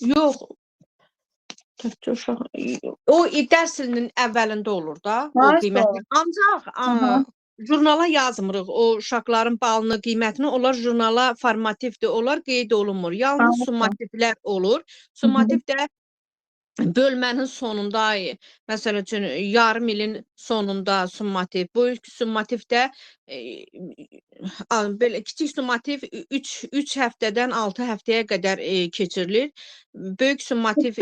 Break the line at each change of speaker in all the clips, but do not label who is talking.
Yox, təkcə uşaq. O dərs ilinin əvvəlində olur da, o
Nice
qiymətli.
olur.
Ancaq
Aha.
jurnala yazmırıq o uşaqların balını, qiymətini. Onlar jurnala formativdir, onlar qeyd olunmur. Yalnız
Anladım.
summativlər olur. Summativ də bölmənin sonunda, məsəl üçün yarım ilin sonunda summativ, böyük summativ də belə kiçik summativ 3 həftədən 6 həftəyə qədər keçirilir. Böyük summativ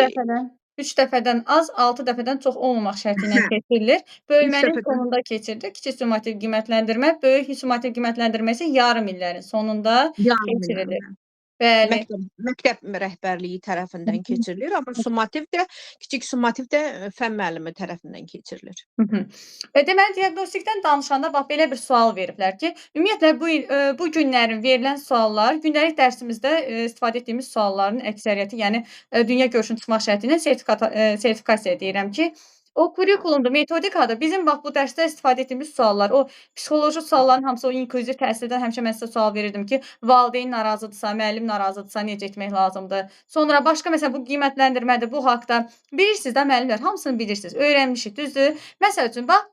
3 dəfədən az, 6 dəfədən çox olmamaq şərti ilə keçirilir. Bölmənin
dəfədən.
sonunda keçirilir. Kiçik summativ qiymətləndirmə, böyük summativ qiymətləndirmə isə yarım illərin sonunda keçirilir. Bəli.
Məktəb rəhbərliyi tərəfindən keçirilir, amma summativ də, kiçik summativ də fənn müəllimi tərəfindən keçirilir.
Deməli, diaqnostikdən danışanda bax belə bir sual veriblər ki, ümumiyyətlə bu günlərin verilən suallar, gündəlik dərsimizdə istifadə etdiyimiz sualların əksəriyyəti, yəni dünya görüşünün çıxmaq şərti ilə sertifikasiya deyirəm ki, o kurikulumda, metodikada bizim bax bu dərsdə istifadə etdiyimiz suallar, o psixoloji sualların hamısı, o inklüziv təhsildən həmişə mən sizə sual verirdim ki, valideyn narazıdırsa, müəllim narazıdırsa necə etmək lazımdır. Sonra başqa məsələn bu qiymətləndirmədir, bu haqda bilirsiniz də müəllimlər, hamısını bilirsiniz, öyrənmişik, düzdür? Məsəl üçün bax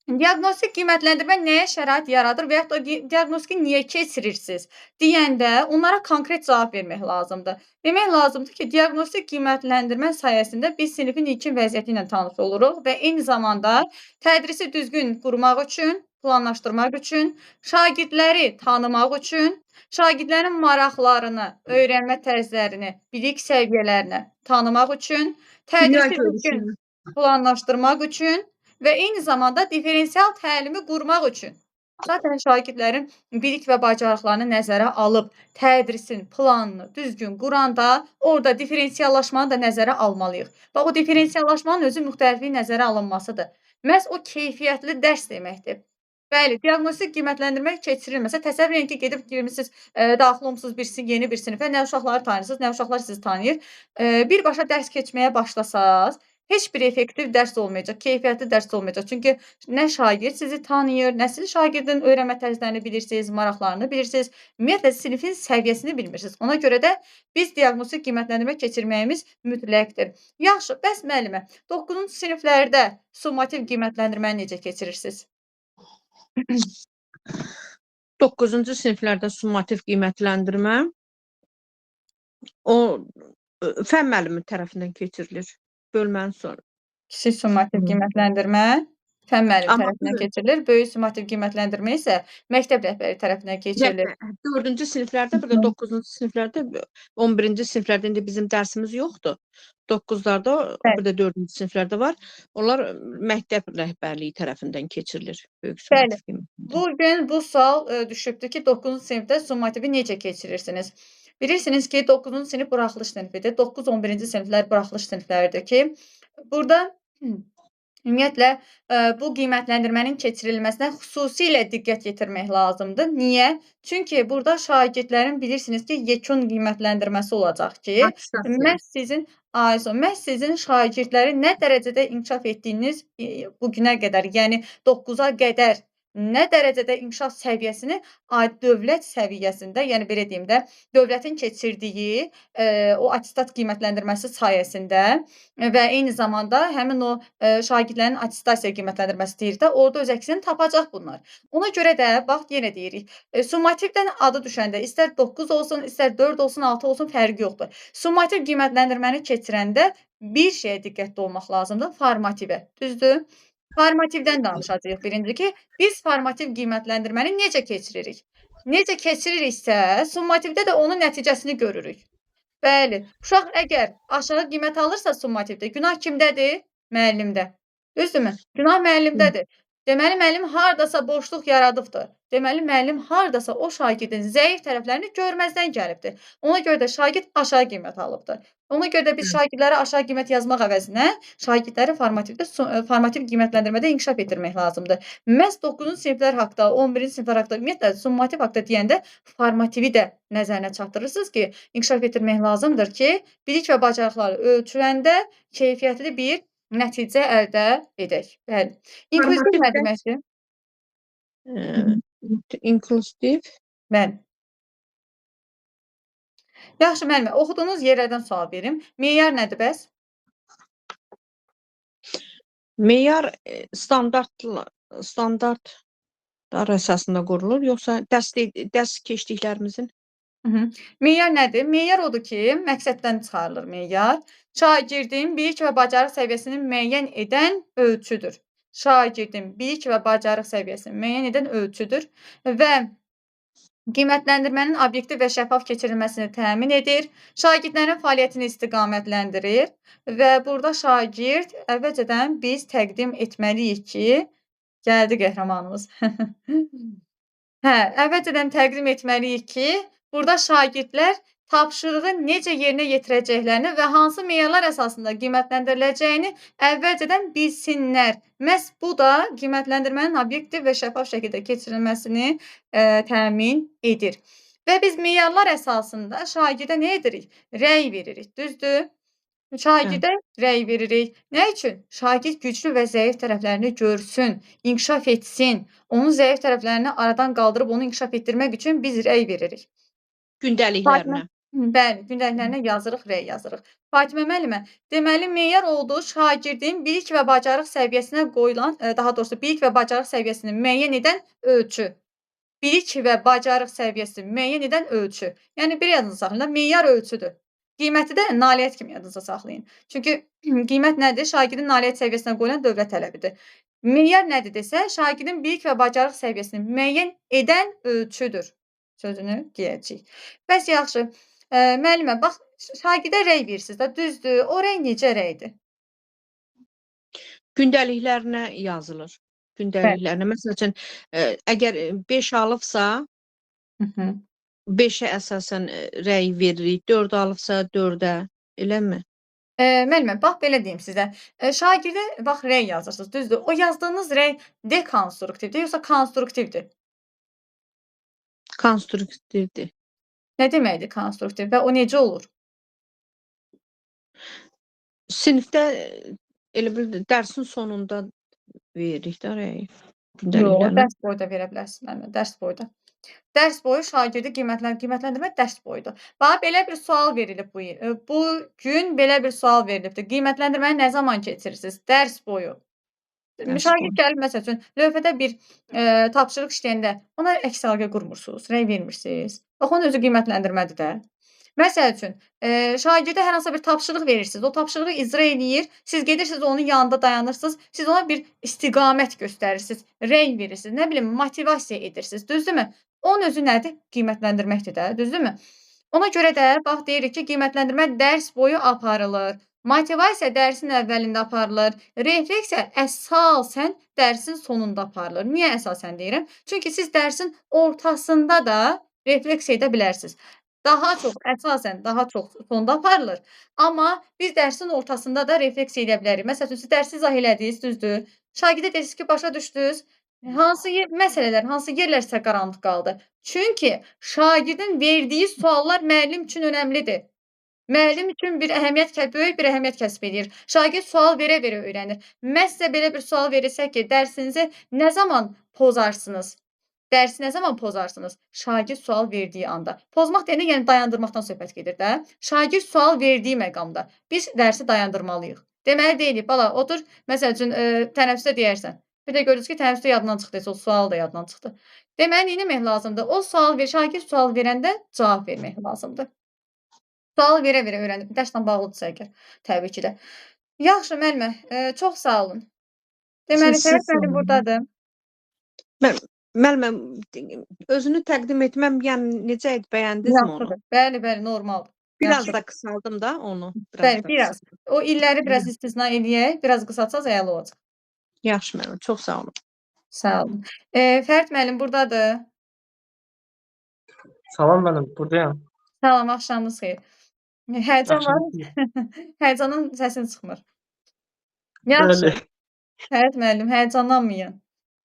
diaqnostik qiymətləndirmə nəyə şərait yaradır və yaxud da diaqnostiki niyə keçirirsiniz deyəndə onlara konkret cavab vermək lazımdır. Demək lazımdır ki, diaqnostik qiymətləndirmə sayəsində biz sinifin ilkin vəziyyəti ilə tanış oluruq və eyni zamanda tədrisi düzgün qurmaq üçün, planlaşdırmaq üçün, şagirdləri tanımaq üçün, şagirdlərin maraqlarını, öyrənmə tərzlərini, bilik səviyyələrini tanımaq üçün, tədrisi düzgün planlaşdırmaq üçün və eyni zamanda diferensial təlimi qurmaq üçün. Zaten şagirdlərin bilik və bacarıqlarını nəzərə alıb, tədrisin planını düzgün quranda, orada diferensiallaşmanı da nəzərə almalıyıq. Bax, o diferensiallaşmanın özü müxtəlifliyi nəzərə alınmasıdır. Məhz o keyfiyyətli dərs deməkdir. Bəli, diaqnostik qiymətləndirmə keçirilməsə, təsəvvür edin ki, gedib girmişsiniz, daxil olmusunuz yeni bir sinifə, nə uşaqları tanıyırsınız, nə uşaqlar sizi tanıyır. Birbaşa dərs keçməyə başlasaz, heç bir effektiv dərs olmayacaq, keyfiyyətli dərs olmayacaq. Çünki nə şagird sizi tanıyır, nə siz şagirdin öyrənmə tərzlərini bilirsiniz, maraqlarını bilirsiniz. Ümumiyyətlə, sinifin səviyyəsini bilmirsiniz. Ona görə də biz diaqnostik qiymətləndirmə keçirməyimiz mütləqdir. Yaxşı, bəs müəllimə, 9-cu siniflərdə summativ qiymətləndirməni necə keçirirsiniz?
9-cu siniflərdə summativ qiymətləndirmə o fənn müəllimi tərəfindən keçirilir. Bölmənin sonra.
Kiçik summativ qiymətləndirmə fənn müəllimi tərəfindən keçirilir. Böyük summativ qiymətləndirmə isə məktəb rəhbəri tərəfindən keçirilir.
4-cü siniflərdə, burada 9-cu siniflərdə, 11-ci siniflərdə indi bizim dərsimiz yoxdur. 9-larda, burada 4-cü siniflərdə var. Onlar məktəb rəhbərliyi tərəfindən keçirilir. Böyük summativ qiymətləndirmə.
Bugün bu sual düşübdür ki, 9-cu sinifdə summativi necə keçirirsiniz? Bilirsiniz ki, 9-cu sinif buraxılış sinifidir. 9-11-ci siniflər buraxılış sinifləridir ki, burada ümumiyyətlə bu qiymətləndirmənin keçirilməsinə xüsusilə diqqət yetirmək lazımdır. Niyə? Çünki burada şagirdlərin bilirsiniz ki, yekun qiymətləndirməsi olacaq ki, məhz sizin şagirdləri nə dərəcədə inkişaf etdiyiniz bu günə qədər, yəni 9-a qədər nə dərəcədə inkişaf səviyyəsini dövlət səviyyəsində, yəni belə deyim də, dövlətin keçirdiyi o attestat qiymətləndirməsi sayəsində və eyni zamanda həmin o şagirdlərin attestasiya qiymətləndirməsi deyir də, orada öz əksini tapacaq bunlar. Ona görə də, bax, yenə deyirik, summativdən adı düşəndə, istər 9 olsun, istər 4 olsun, 6 olsun, fərqi yoxdur. Summativ qiymətləndirməni keçirəndə bir şeyə diqqətli olmaq lazımdır, formativə, düzdür? Formativdən danışacağıq birinci ki, biz formativ qiymətləndirməni necə keçiririk? Necə keçiririksə, summativdə də onun nəticəsini görürük. Bəli, uşaq əgər aşağı qiymət alırsa summativdə, günah kimdədir? Müəllimdə. Düzdürmü? Günah müəllimdədir. Deməli, müəllim hardasa boşluq yaradıbdır. Deməli, müəllim hardasa o şagirdin zəif tərəflərini görməzdən gəlibdir. Ona görə də şagird aşağı qiymət alıbdır. Ona görə də biz şagirdlərə aşağı qiymət yazmaq əvəzinə şagirdləri formativ qiymətləndirmədə inkişaf etdirmək lazımdır. Məhz 9-cu siniflər haqda, 11-ci siniflər haqda, ümumiyyətlə summativ haqda deyəndə formativi də nəzərinə çatdırırsınız ki, inkişaf etdirmək lazımdır ki, bilik və bacarıqları ölçüləndə keyfiyyətli bir nəticə əldə edək. Bəli. İnkluziv nə deməkdir?
İnkluziv?
Bəli. Yaxşı müəllimə, oxuduğunuz yerlərdən sual verim. Meyar nədir bəs?
Meyar standartlar əsasında qurulur, yoxsa dərs keçdiklərimizin?
Meyar nədir? Meyar odur ki, məqsəddən çıxarılır meyar. Şagirdin bilik və bacarıq səviyyəsini müəyyən edən ölçüdür. Şagirdin bilik və bacarıq səviyyəsini müəyyən edən ölçüdür və qiymətləndirmənin obyektiv və şəffaf keçirilməsini təmin edir. Şagirdlərin fəaliyyətini istiqamətləndirir və burada şagird əvvəlcədən biz təqdim etməliyik ki, gəldi qəhrəmanımız. Əvvəlcədən təqdim etməliyik ki, burada şagirdlər tapşırığı necə yerinə yetirəcəklərini və hansı meyarlar əsasında qiymətləndiriləcəyini əvvəlcədən bilsinlər. Məhz bu da qiymətləndirmənin obyektiv və şəffaf şəkildə keçirilməsini təmin edir. Və biz meyarlar əsasında şagirdə nə edirik? Rəy veririk, düzdür? Şagirdə rəy veririk. Nə üçün? Şagird güclü və zəif tərəflərini görsün, inkişaf etsin. Onun zəif tərəflərini aradan qaldırıb onu inkişaf etdirmək üçün biz rəy veririk.
Gündəliklərinə.
Bəli, gündəliklərinə yazırıq, rəy yazırıq. Fatimə müəllimə, deməli meyar oldu şagirdin bilik və bacarıq səviyyəsinə qoyulan, daha doğrusu bilik və bacarıq səviyyəsini müəyyən edən ölçü. Bilik və bacarıq səviyyəsini müəyyən edən ölçü. Yəni bir yadınıza saxlayın, meyar ölçüdür. Qiyməti də nailiyyət kimi yadınıza saxlayın. Çünki qiymət nədir? Şagirdin nailiyyət səviyyəsinə qoyulan dövlət tələbidir. Meyar nədir desə, şagirdin bilik və bacarıq səviyyəsini müəyyən edən ölçüdür. Sözünü deyəcəyik. Bəs yaxşı, müəllimə, bax, şagirdə rəy verirsiniz də, düzdür. O rəy necə rəydir?
Gündəliklərinə yazılır. Gündəliklərinə. Məsəl üçün, əgər 5 alıbsa, 5-ə əsasən rəy veririk, 4 alıbsa 4-ə, eləmi?
Müəllimə, bax, belə deyim sizə. Şagirdə, bax, rəy yazırsınız, düzdür. O yazdığınız rəy dekonstruktivdir, yoxsa konstruktivdir?
Konstruktivdir.
Nə deməkdir konstruktiv və o necə olur?
Sinifdə elə bil dərsin sonunda veririk də rəy.
Yox, dərs boyda verə bilərsiniz müəllimə, dərs boyda. Dərs boyu şagirdi qiymətləndirmək dərs boyudur. Bax, belə bir sual verilib bu gün belə bir sual verilibdir. Qiymətləndirməni nə zaman keçirirsiniz? Dərs boyu. Şagird gəlib, məsəl üçün, lövhədə bir tapşırıq işləyəndə ona əks əlaqə qurmursunuz, rəy vermirsiniz. Bax, onun özü qiymətləndirmədir də. Məsəl üçün, şagirdə hər hansısa bir tapşırıq verirsiniz, o tapşırığı icra eləyir, siz gedirsiniz, onun yanında dayanırsınız, siz ona bir istiqamət göstərirsiniz, rəy verirsiniz, nə bilim, motivasiya edirsiniz, düzdürmü? Onun özü nədir? Qiymətləndirməkdir də, düzdürmü? Ona görə də, bax, deyirik ki, qiymətləndirmə dərs boyu aparılır. Motivasiya dərsin əvvəlində aparılır. Refleksiya əsasən dərsin sonunda aparılır. Niyə əsasən deyirəm? Çünki siz dərsin ortasında da refleksiya edə bilərsiniz. Əsasən daha çox sonda aparılır. Amma biz dərsin ortasında da refleksiya edə bilərik. Məsəl üçün, siz dərsi izah elədiniz, düzdür? Şagirdə deyirsiniz ki, başa düşdünüz. Hansı məsələlər, hansı yerlər sizə qaranlıq qaldı? Çünki şagirdin verdiyi suallar müəllim üçün önəmlidir. Müəllim üçün böyük bir əhəmiyyət kəsb edir. Şagird sual verə-verə öyrənir. Məhz sizə belə bir sual verilsə ki, dərsinizi nə zaman pozarsınız? Dərsi nə zaman pozarsınız? Şagird sual verdiyi anda. Pozmaq deyəndə, yəni dayandırmaqdan söhbət gedir də. Şagird sual verdiyi məqamda biz dərsi dayandırmalıyıq. Deməli deyilik, bala, otur, məsəl üçün, tənəffüsdə deyərsən. Bir də görürsünüz ki, tənəffüsdə yadından çıxdı, o sual da yadından çıxdı. Deməli, nə etmək lazımdır? Şagird sual verəndə cavab vermək lazımdır. Sual verə-verə öyrənib. Dərslə bağlıdırsa əgər, təbii ki də. Yaxşı, müəllimə, çox sağ olun. Deməli, Fərət müəllim buradadır.
Müəllimə, özünü təqdim etməm, yəni necə idi, bəyəndinizmi onu?
Bəli, bəli, normaldır.
Biraz da qısaldım da onu.
Bəli, biraz. O illəri biraz istisna eləyək, biraz qısaltsaz əla olacaq.
Yaxşı, müəllimə, çox sağ olun.
Sağ olun. Fərət müəllim buradadır.
Salam müəllim, buradayam.
Salam, axşamınız xeyir. Həyəcan var. Həyəcanın səsini çıxmır. Yaxşı. Fərət müəllim, həyəcanlanmayın.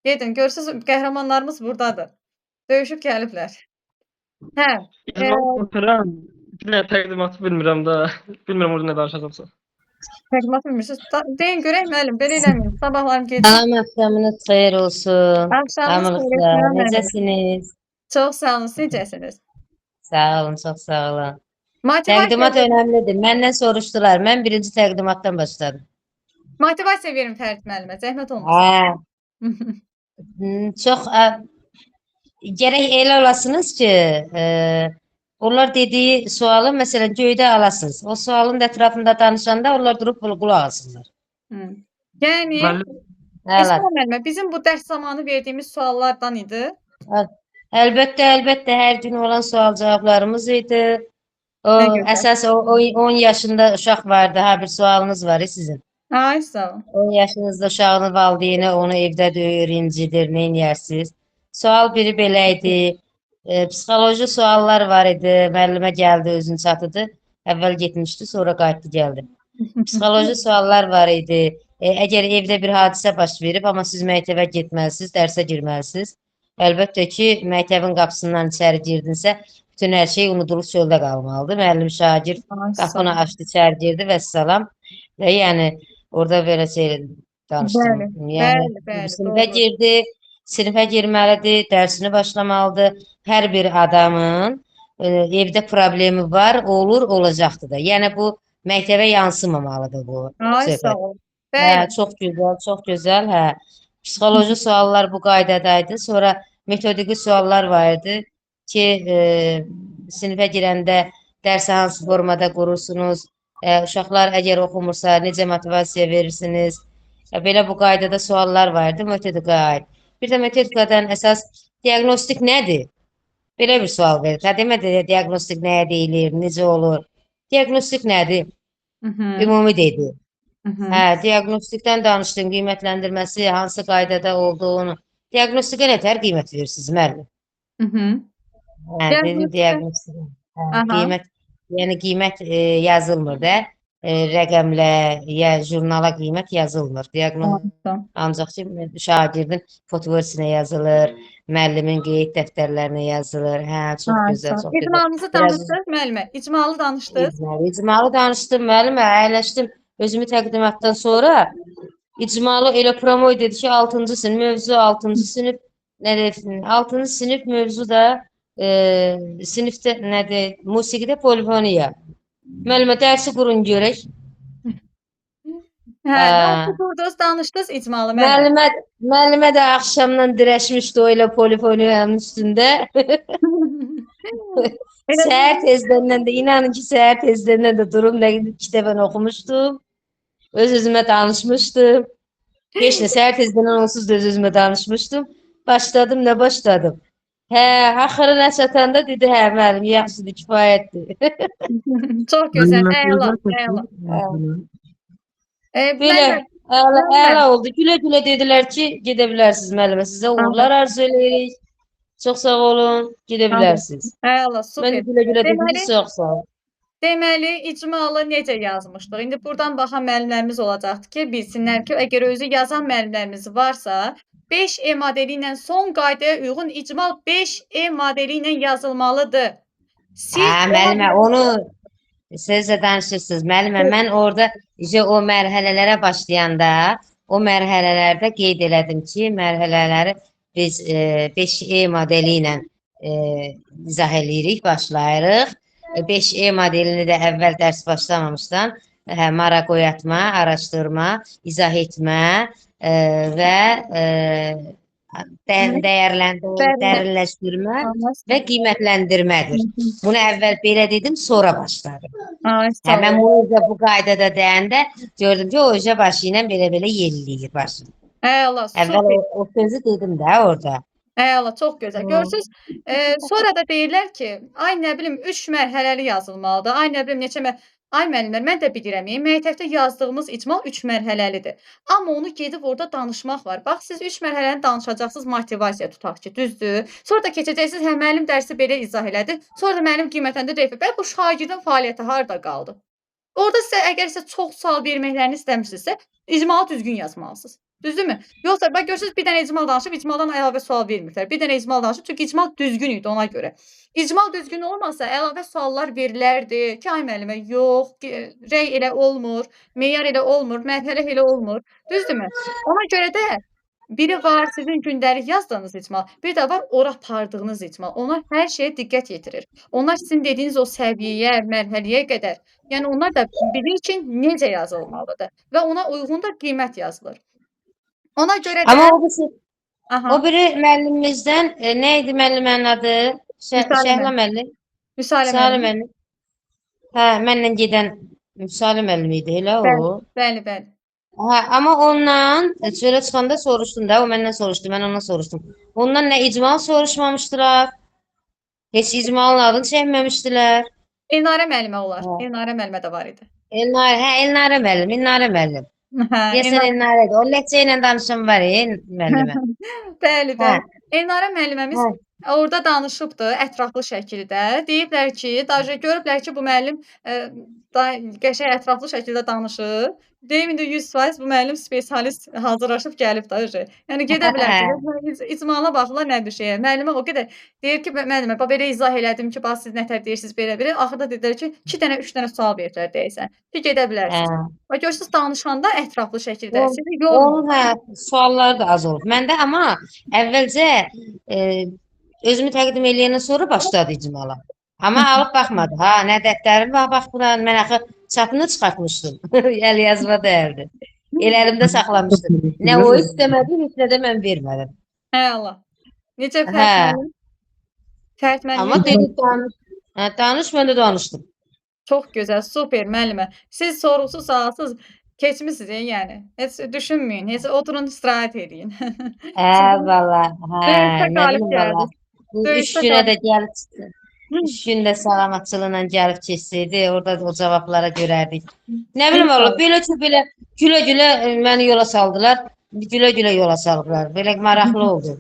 Gedin, görürsünüz, qəhrəmanlarımız buradadır. Döyüşüb gəliblər.
Oturam, təqdimatı bilmirəm də. Bilmirəm orada nə danışacaqsa.
Təqdimatı bilmirsiniz. Deyin, görək müəllim, belə eləməyin. Sabahlarım gedin.
Salam, axşamınız xeyir olsun.
Axşamınız xeyir.
Necəsiniz?
Çox sağ olun, siz necəsiniz?
Sağ olun, çox sağ olun.
Motivasiya
Təqdimat önəmlidir. Məndən soruşdular. Mən birinci təqdimatdan başladım.
motivasiya verin Fərid müəllimə, zəhmət olmasın.
Hə, çox gərək elə olasınız ki, onlar dediyi sualı məsələn göydə alasınız. O sualın da ətrafında danışanda onlar durub qulaq asırlar.
Hı. Yəni
Müəllim,
Əla.
Esma müəllimə, bizim bu dərs zamanı verdiyimiz suallardan idi.
Əlbəttə, hər gün olan sual cavablarımız idi. O
Nə gözəl.
əsas o 10 yaşında uşaq vardı. Ha bir sualınız var sizin.
Ay sağ ol.
10 yaşınızda uşağının valideyni onu evdə döyür, incidir, neynəyirsiniz? Sual biri belə idi. Psixoloji suallar var idi. Müəllimə gəldi, özünü çatıdı. Əvvəl getmişdi, sonra qayıtdı, gəldi. Psixoloji suallar var idi. Əgər evdə bir hadisə baş verib, amma siz məktəbə getməlisiniz, dərsə girməlisiniz. Əlbəttə ki, məktəbin qapısından içəri girdinsə, bütün hər şey unudulub çöldə qalmalıdır. Müəllim, şagird
Ay sağ
qapını
ol.
açdı, içəri girdi və salam. Və yəni orada belə şey danışdım.
Bəli,
Yəni
bəli,
sinifə
doğru.
girdi, sinifə girməlidir, dərsini başlamalıdır. Hər bir adamın evdə problemi var, olur, olacaqdır da. Yəni bu məktəbə yansımamalıdır bu
Ay
söhbət.
sağ ol.
Hə,
Bəli.
çox gözəl, çox gözəl. Hə. Psixoloji suallar bu qaydadaydı. Sonra metodiki suallar var idi ki, sinifə girəndə dərsi hansı formada qurursunuz? Uşaqlar əgər oxumursa necə motivasiya verirsiniz? Belə bu qaydada suallar var idi metodikaya aid. Bir də metodikadan əsas diaqnostik nədir? Belə bir sual verir. Demədi diaqnostik nəyə deyilir, necə olur? Diaqnostik nədir?
Mhm.
Ümumi dedi.
Mhm.
Hə, diaqnostikdən danışdım, qiymətləndirməsi hansı qaydada olduğunu. Diaqnostikə nətər qiymət verirsiniz, müəllim?
Mhm.
Hə, dedim
Diaqnostika-
diaqnostik. Hə,
Aha.
qiymət, yəni qiymət yazılmır da. Rəqəmlə ya jurnala qiymət yazılmır. Diaqnostik
Tamam.
ancaq ki, şagirdin fotoversinə yazılır, müəllimin qeyd dəftərlərinə yazılır. Hə, çox
Ay
gözəl,
sağ ol.
çox gözəl.
İcmalınızı
Biraz
danışdınız müəllimə. İcmalı danışdınız.
İcmalı danışdım müəllimə, əyləşdim özümü təqdimatdan sonra. İcmalı elə promoy dedi ki, 6-cı sinif mövzu 6-cı sinif nədir? 6-cı sinif mövzu da sinifdə nədir? Musiqidə polifoniya. Müəllimə dərsi qurun görək.
Hə,
Hə.
dərsi qurdunuz, danışdınız icmalı müəllimə.
Müəllimə də axşamdan dirəşmişdi o elə polifoniyanın üstündə.
Elə
Səhər tezdən də inanın ki, səhər tezdən də durum nə kitabən oxumuşdum. Öz-özümə danışmışdım. Heç nə səhər tezdən onsuz da öz-özümə danışmışdım. Başladım, nə başladım? Hə, axırına çatanda dedi, hə müəllim, yaxşıdır, kifayətdir.
Çox gözəl, əla, əla.
Belə
Müəllimə,
əla oldu. Gülə-gülə dedilər ki, gedə bilərsiniz müəllimə. Sizə uğurlar arzu edirik. Çox sağ olun, gedə bilərsiniz.
əla,
Mən
super.
də gülə-gülə dedim
Deməli,
ki, çox sağ olun.
Deməli, icmalı necə yazmışdıq? İndi buradan baxan müəllimlərimiz olacaqdır ki, bilsinlər ki, əgər özü yazan müəllimlərimiz varsa, 5E modeli ilə son qaydaya uyğun icmal 5E modeli ilə yazılmalıdır.
Hə, müəllimə, onu sizə danışırsınız. Müəllimə, mən orada o mərhələlərə başlayanda, o mərhələlərdə qeyd elədim ki, mərhələləri biz 5E modeli ilə izah eləyirik, başlayırıq. 5E modelini də əvvəl dərs başlamamışdan maraq oyatma, araşdırma, izah etmə və dəyərləndirmə və qiymətləndirmədir. Bunu əvvəl belə dedim, sonra başladım.
Ay, sağ
Mən
olun.
bunu bu qaydada deyəndə gördüm ki, o ücə başı ilə belə-belə yerləyir başı.
Əla,
Əvvəl
super.
o sözü dedim də orada.
Əla, çox gözəl. Görürsüz, sonra da deyirlər ki, ay nə bilim 3 mərhələli yazılmalıdır. Ay nə bilim neçə Ay müəllimlər, mən də bilirəm, məktəbdə yazdığımız icmal 3 mərhələlidir. Amma onu gedib orada danışmaq var. Bax, siz 3 mərhələni danışacaqsınız, motivasiya tutaq ki, düzdür? Sonra da keçəcəksiniz, hə müəllim dərsi belə izah elədi. Sonra da müəllim qiymətləndirdi. Bəs bu şagirdin fəaliyyəti harda qaldı? Orada sizə əgər sizə çox sual verməklərini istəmirsinizsə, icmalı düzgün yazmalısınız. Düzdürmü? Yoxsa bax görürsüz bir dənə icmal danışıb, icmaldan əlavə sual vermirlər. Bir dənə icmal danışıb, çünki icmal düzgün idi ona görə. İcmal düzgün olmasa əlavə suallar verilərdi ki, ay müəllimə, yox, rəy elə olmur, meyar elə olmur, mərhələ elə olmur. Düzdürmü? Ona görə də Biri var sizin gündəlik yazdığınız icmal, bir də var ora apardığınız icmal. Onlar hər şeyə diqqət yetirir. Onlar sizin dediyiniz o səviyyəyə, mərhələyə qədər, yəni onlar da bilir ki, necə yazılmalıdır və ona uyğun da qiymət yazılır. Ona görə də
Amma o
aha,
biri müəllimimizdən nə idi müəllimənin adı?
Müsalimə.
Şəhla müəllim.
Müsalə
Müsalim
müəllim.
müəllim. Hə, mənlə gedən Müsalim müəllim idi elə o.
Bəli, bəli, bəli.
Hə, amma ondan çölə çıxanda soruşdum da, o məndən soruşdu, mən ondan soruşdum. Ondan nə icmal soruşmamışdılar, heç icmalın adını çəkməmişdilər.
Elnarə müəllimə olar.
Hə.
Elnarə müəllimə də var idi.
Elnarə müəllim, Elnarə müəllim.
Hə,
Deyəsən Elnarə idi. O ləhcə ilə danışan var müəllimə.
Bəli,
Hə,
bəli. Elnarə müəlliməmiz
hə.
orada danışıbdı ətraflı şəkildə. Deyiblər ki, daha görüblər ki, bu müəllim da qəşəng ətraflı şəkildə danışır. Deyim indi 100% bu müəllim spesialist hazırlaşıb gəlib də. Yəni gedə bilər ki, icmala baxırlar nə bir şeyə. Müəllimə o qədər deyir ki, müəllimə bax belə izah elədim ki, bax siz nətər deyirsiniz belə. Axırda dedilər ki, 2 dənə, 3 dənə sual verdilər deyəsən. Ki gedə bilərsiniz. Və görürsüz danışanda ətraflı şəkildə sizi yormur.
Onun hə, sualları da az olub. Məndə amma əvvəlcə özümü təqdim eləyəndən sonra başladı icmala. Amma alıb baxmadı. Ha, nə dəftərim var, bax buna mən axı çapını çıxartmışdım. Əl yazma dəyərdi. El əlimdə saxlamışdım. Nə o istəmədi, heç nə də mən vermədim.
Hə Allah. Necə
Hə,
Fərid müəllim? Fərid
amma
müəllim
dedi danış. Hə, danış, mən də danışdım.
çox gözəl, super müəllimə. Siz sorğusuz sualsız keçmisiniz yəni. Heç düşünməyin, heç oturun istirahət eləyin.
Hə, valla. Hə,
Döyüşdə
nə
qalib
bilim valla.
gəldi.
Bu 3
Döyüşdə
günə
qalib.
də gəlib çıxdı. 3 gündə salamatçılıqla gəlib keçsəydi, orada o cavablara görərdik. Nə bilim valla, belə gülə-gülə məni yola saldılar. Gülə-gülə yola saldılar. Belə maraqlı oldu.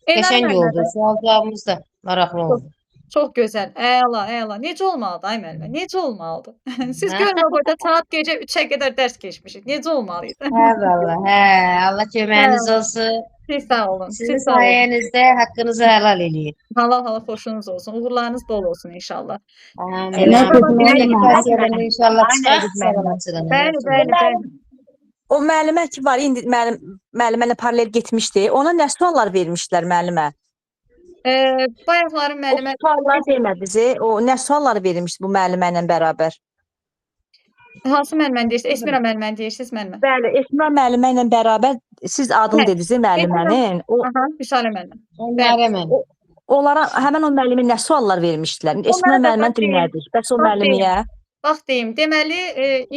Elnarə
Qəşəng
müəllimə
oldu.
də
Sual cavabımız da maraqlı oldu.
çox gözəl. Əla, əla. Necə olmalıdır ay müəllimə? Necə olmalıdır? Siz görün burada saat gecə 3-ə qədər dərs keçmişik. Necə olmalıydı?
Hə valla, hə. Allah köməyiniz
Hə.
olsun.
Siz sağ olun.
Sizin
Siz sağ olun.
sayənizdə haqqınızı helal eləyin.
Halal xoşunuz olsun. Uğurlarınız bol olsun inşallah.
Amin.
Sabah
Amin.
bəli,
Kvalifikasiyada inşallah
Aynen,
çıxaq
Əziz müəllimə.
salamatçılığına.
bəli, bəli, bəli.
O müəllimə ki var, indi müəllimə ilə paralel getmişdi. Ona nə suallar vermişdilər müəllimə?
Bayaqların
O
müəllimə
suallar demə bizi. O nə suallar verilmişdi bu müəllimə ilə bərabər?
hansı müəlliməni deyirsiniz? Esmira müəlliməni deyirsiniz müəllimə?
Bəli, Esma müəllimə ilə bərabər siz adını
Hə,
dediniz müəllimənin. O
Aha, Vüsalə müəllimə.
Onlara mən.
onlara həmin o müəllimə nə suallar vermişdilər? Esma
Onlara da
müəllimə
bax deyim.
dinlədik. Bəs o
Bax
müəllimiyə?
Bax deyim, deməli,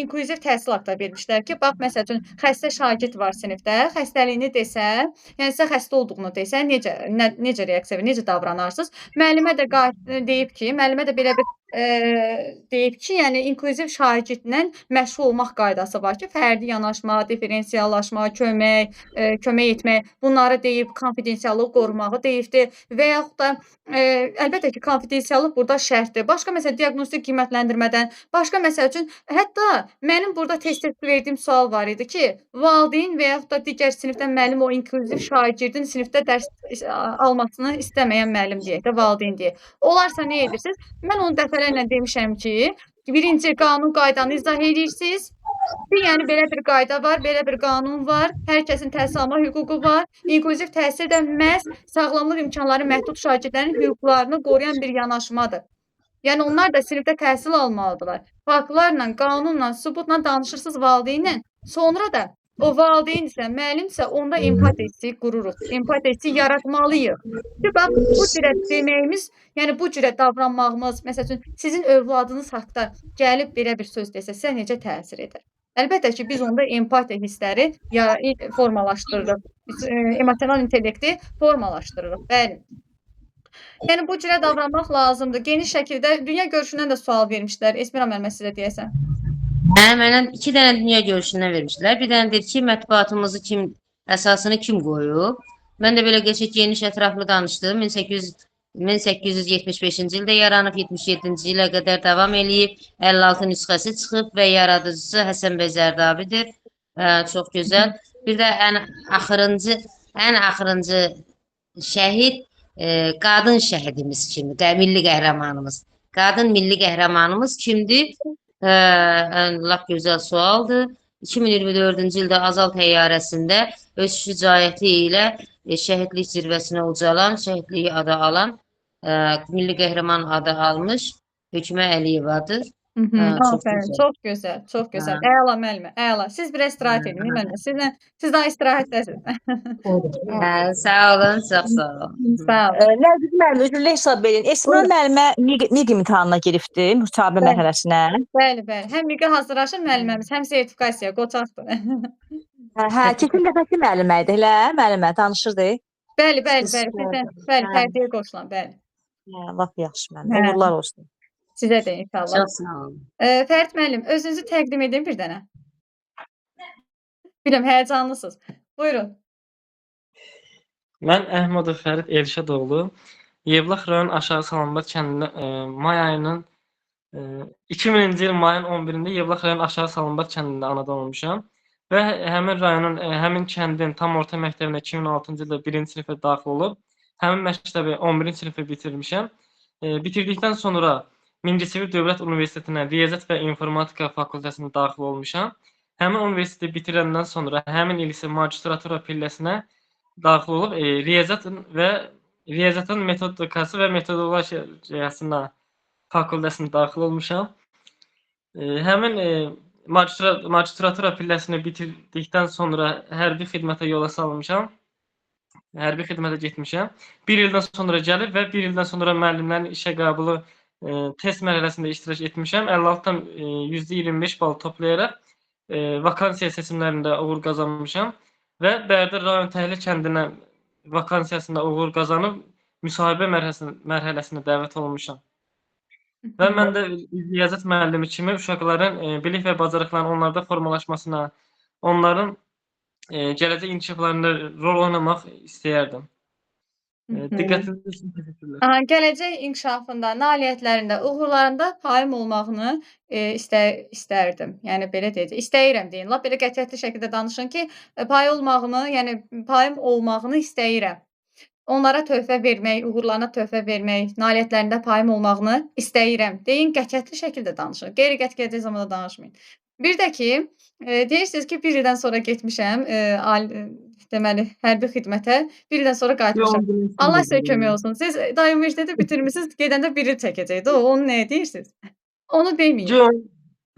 inklüziv təhsil haqqında vermişlər ki, bax məsəl üçün xəstə şagird var sinifdə, xəstəliyini desə, yəni sizə xəstə olduğunu desə, necə reaksiya verir, necə davranarsınız? Müəllimə də deyib ki, müəllimə də belə bir deyib ki, yəni inklüziv şagirdlə məşğul olmaq qaydası var ki, fərdi yanaşma, diferensiallaşma, kömək etmək, bunları deyib, konfidensiallığı qorumağı deyibdi və yaxud da əlbəttə ki, konfidensiallıq burada şərtdir. Başqa məsələn diaqnostik qiymətləndirmədən, başqa məsəl üçün hətta mənim burada test verdiyim sual var idi ki, valideyn və yaxud da digər sinifdən müəllim o inklüziv şagirdin sinifdə dərs almasını istəməyən müəllim deyək də, valideyn deyək. Olarsa nə edirsiniz? Mən onu dəfələrlə demişəm ki, birinci qanun qaydanı izah edirsiniz. Yəni belə bir qayda var, belə bir qanun var. Hər kəsin təhsil alma hüququ var. İnklüziv təhsil də məhz sağlamlıq imkanları məhdud şagirdlərin hüquqlarını qoruyan bir yanaşmadır. Yəni onlar da sinifdə təhsil almalıdırlar. Faktlarla, qanunla, sübutla danışırsınız valideynlə. Sonra da o valideyn isə, müəllim isə onda empatiya hissi qururuq. Empatiya hissi yaratmalıyıq. Bax, bu cürə deməyimiz, yəni bu cürə davranmağımız, məsəl üçün sizin övladınız haqqında gəlib belə bir söz desə, sizə necə təsir edər? Əlbəttə ki, biz onda empatiya hissləri formalaşdırırıq. Emosional intellekti formalaşdırırıq. Bəli. Yəni bu cürə davranmaq lazımdır. Geniş şəkildə dünya görüşündən də sual vermişlər. Esmira müəllimə sizə deyəsən.
Hə, mənə 2 dənə dünya görüşündən vermişdilər. Bir dənə dedi ki, mətbuatımızı əsasını kim qoyub? Mən də belə geniş ətraflı danışdım. 1875-ci ildə yaranıb, 77-ci ilə qədər davam eləyib. 56 nüsxəsi çıxıb və yaradıcısı Həsən bəy Zərdabidir. Çox gözəl. Bir də ən axırıncı şəhid qadın şəhidimiz kimdir? Milli qəhrəmanımız. Qadın milli qəhrəmanımız kimdir? Lap gözəl sualdır. 2024-cü ildə Azal təyyarəsində öz şücaəti ilə şəhidlik zirvəsinə ucalan, şəhidliyi adı alan, milli qəhrəman adı almış Hökümə Əliyevadır. Çox
Aferin,
gözəl.
çox gözəl, çox gözəl.
Hə.
Əla müəllimə, əla. Siz biraz istirahət edin, müəllimə. Siz daha istirahətdəsiniz.
Sağ olun, çox sağ olun.
Sağ olun.
Nərgiz müəllimə üzrlə hesab edin. Esma müəllimə MİQ imtahanına giribdi, müsahibə
Bəli.
mərhələsinə.
Bəli, bəli. Həm MİQ-ə hazırlaşır müəlliməmiz, həm sertifikasiya, qoçaqdır.
Hə, keçən dəfəki müəllimə idi, elə müəllimə danışırdı.
Bəli, bəli,
Siz-
bəli. Sizdən, bəli,
Hə.
fərdiyə qoşulan, bəli.
Hə, lap yaxşı müəllim.
Hə.
Uğurlar olsun.
Sizə də inşallah.
Çox sağ olun.
Fərid müəllim, özünüzü təqdim edin bir dənə. Bilirəm, həyəcanlısınız. Buyurun.
Mən Əhmədov Fərid Elşadoğlu. Yevlax rayon Aşağı Salamabad kəndində may ayının 2000-ci il mayın 11-də Yevlax rayon Aşağı Salamabad kəndində anadan olmuşam və həmin rayonun həmin kəndin tam orta məktəbinə 2006-cı ildə 1-ci sinifə daxil olub, həmin məktəbi 11-ci sinifə bitirmişəm. Bitirdikdən sonra Mingəçevir Dövlət Universitetinə Riyaziyyat və İnformatika fakültəsinə daxil olmuşam. Həmin universiteti bitirəndən sonra həmin il isə magistratura pilləsinə daxil olub riyaziyyatın metodikası və metodologiyasına fakültəsinə daxil olmuşam. Həmin magistratura pilləsini bitirdikdən sonra hərbi xidmətə yola salınmışam. Hərbi xidmətə getmişəm. 1 ildən sonra gəlib və 1 ildən sonra müəllimlərin işə qəbulu test mərhələsində iştirak etmişəm. 56-dan %25 bal toplayaraq vakansiya seçimlərində uğur qazanmışam və Bərdə rayon Təhlil kəndinə vakansiyasında uğur qazanıb müsahibə mərhələsinə dəvət olunmuşam. Və mən də riyaziyyat müəllimi kimi uşaqların bilik və bacarıqlarının onlarda formalaşmasına, onların gələcək inkişaflarında rol oynamaq istəyərdim. Diqqətiniz üçün təşəkkürlər.
Gələcək inkişafında, nailiyyətlərində, uğurlarında payım olmağını istərdim. Yəni belə deyəcək. İstəyirəm deyin. Lap belə qətiyyətli şəkildə danışın ki, payım olmağını istəyirəm. Onlara töhfə vermək, uğurlarına töhfə vermək, nailiyyətlərində payım olmağını istəyirəm. Deyin, qətiyyətli şəkildə danışın. Qeyri-qətiyyətli zamanda danışmayın. Bir də ki, deyirsiniz ki, 1 ildən sonra getmişəm, deməli, hərbi xidmətə, 1 ildən sonra qayıtmışam. Allah sizə kömək olsun. Siz daha universiteti bitirmisiniz, gedəndə 1 il çəkəcəkdi. Onu nəyə deyirsiniz? Onu deməyin.
Yox,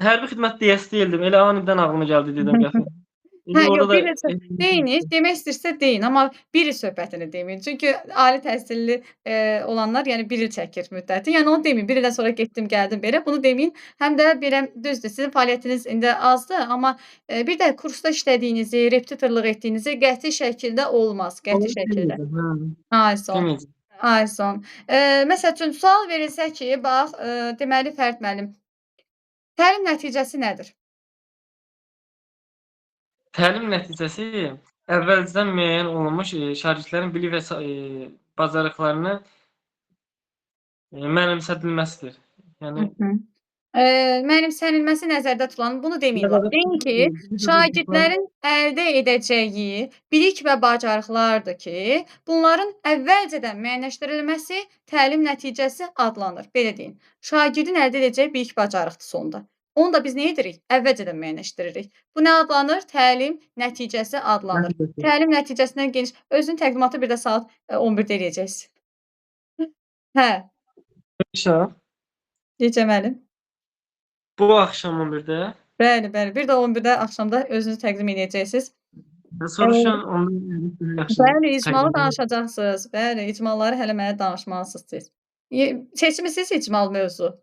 hərbi xidmət deyəsi deyildim. Elə anidən ağlıma gəldi dedim qəfil.
Yox, bir il deyiniz, demək istəyirsə deyin, amma 1 il söhbətini deməyin. Çünki ali təhsilli olanlar, yəni 1 il çəkir müddəti. Yəni onu deməyin. 1 ildən sonra getdim, gəldim belə. Bunu deməyin. Həm də biləm, düzdür, sizin fəaliyyətiniz indi azdır, amma bir də kursda işlədiyinizi, repetitorluq etdiyinizi qəti şəkildə olmaz. Qəti şəkildə. Ay son. Məsəl üçün, sual verilsə ki, bax, deməli, Fərid müəllim, təlim nəticəsi nədir?
Təlim nəticəsi əvvəlcədən müəyyən olunmuş şagirdlərin bilik və bacarıqlarını mənimsədilməsidir. Yəni
Mənimsənilməsi nəzərdə tutulan, bunu deməyin. Deyin ki, şagirdlərin əldə edəcəyi bilik və bacarıqlardır ki, bunların əvvəlcədən müəyyənləşdirilməsi təlim nəticəsi adlanır. Belə deyin. Şagirdin əldə edəcəyi bilik bacarıqdır sonda. Onu da biz nə edirik? Əvvəlcədən müəyyənləşdiririk. Bu nə adlanır? Təlim nəticəsi adlanır. Təlim nəticəsindən geniş. Özünün təqdimatı bir də saat 11-də eləyəcəksiniz. Hə. Necə müəllim?
Bu axşam 11-də.
Bəli, bəli. Bir də 11-də axşamda özünüzü təqdim edəcəksiniz.
Soruşan ondan yaxşı.
Bəli, icmalı danışacaqsınız. Bəli, icmalları hələ mənə danışmalısınız siz. Seçmisiniz icmal mövzu.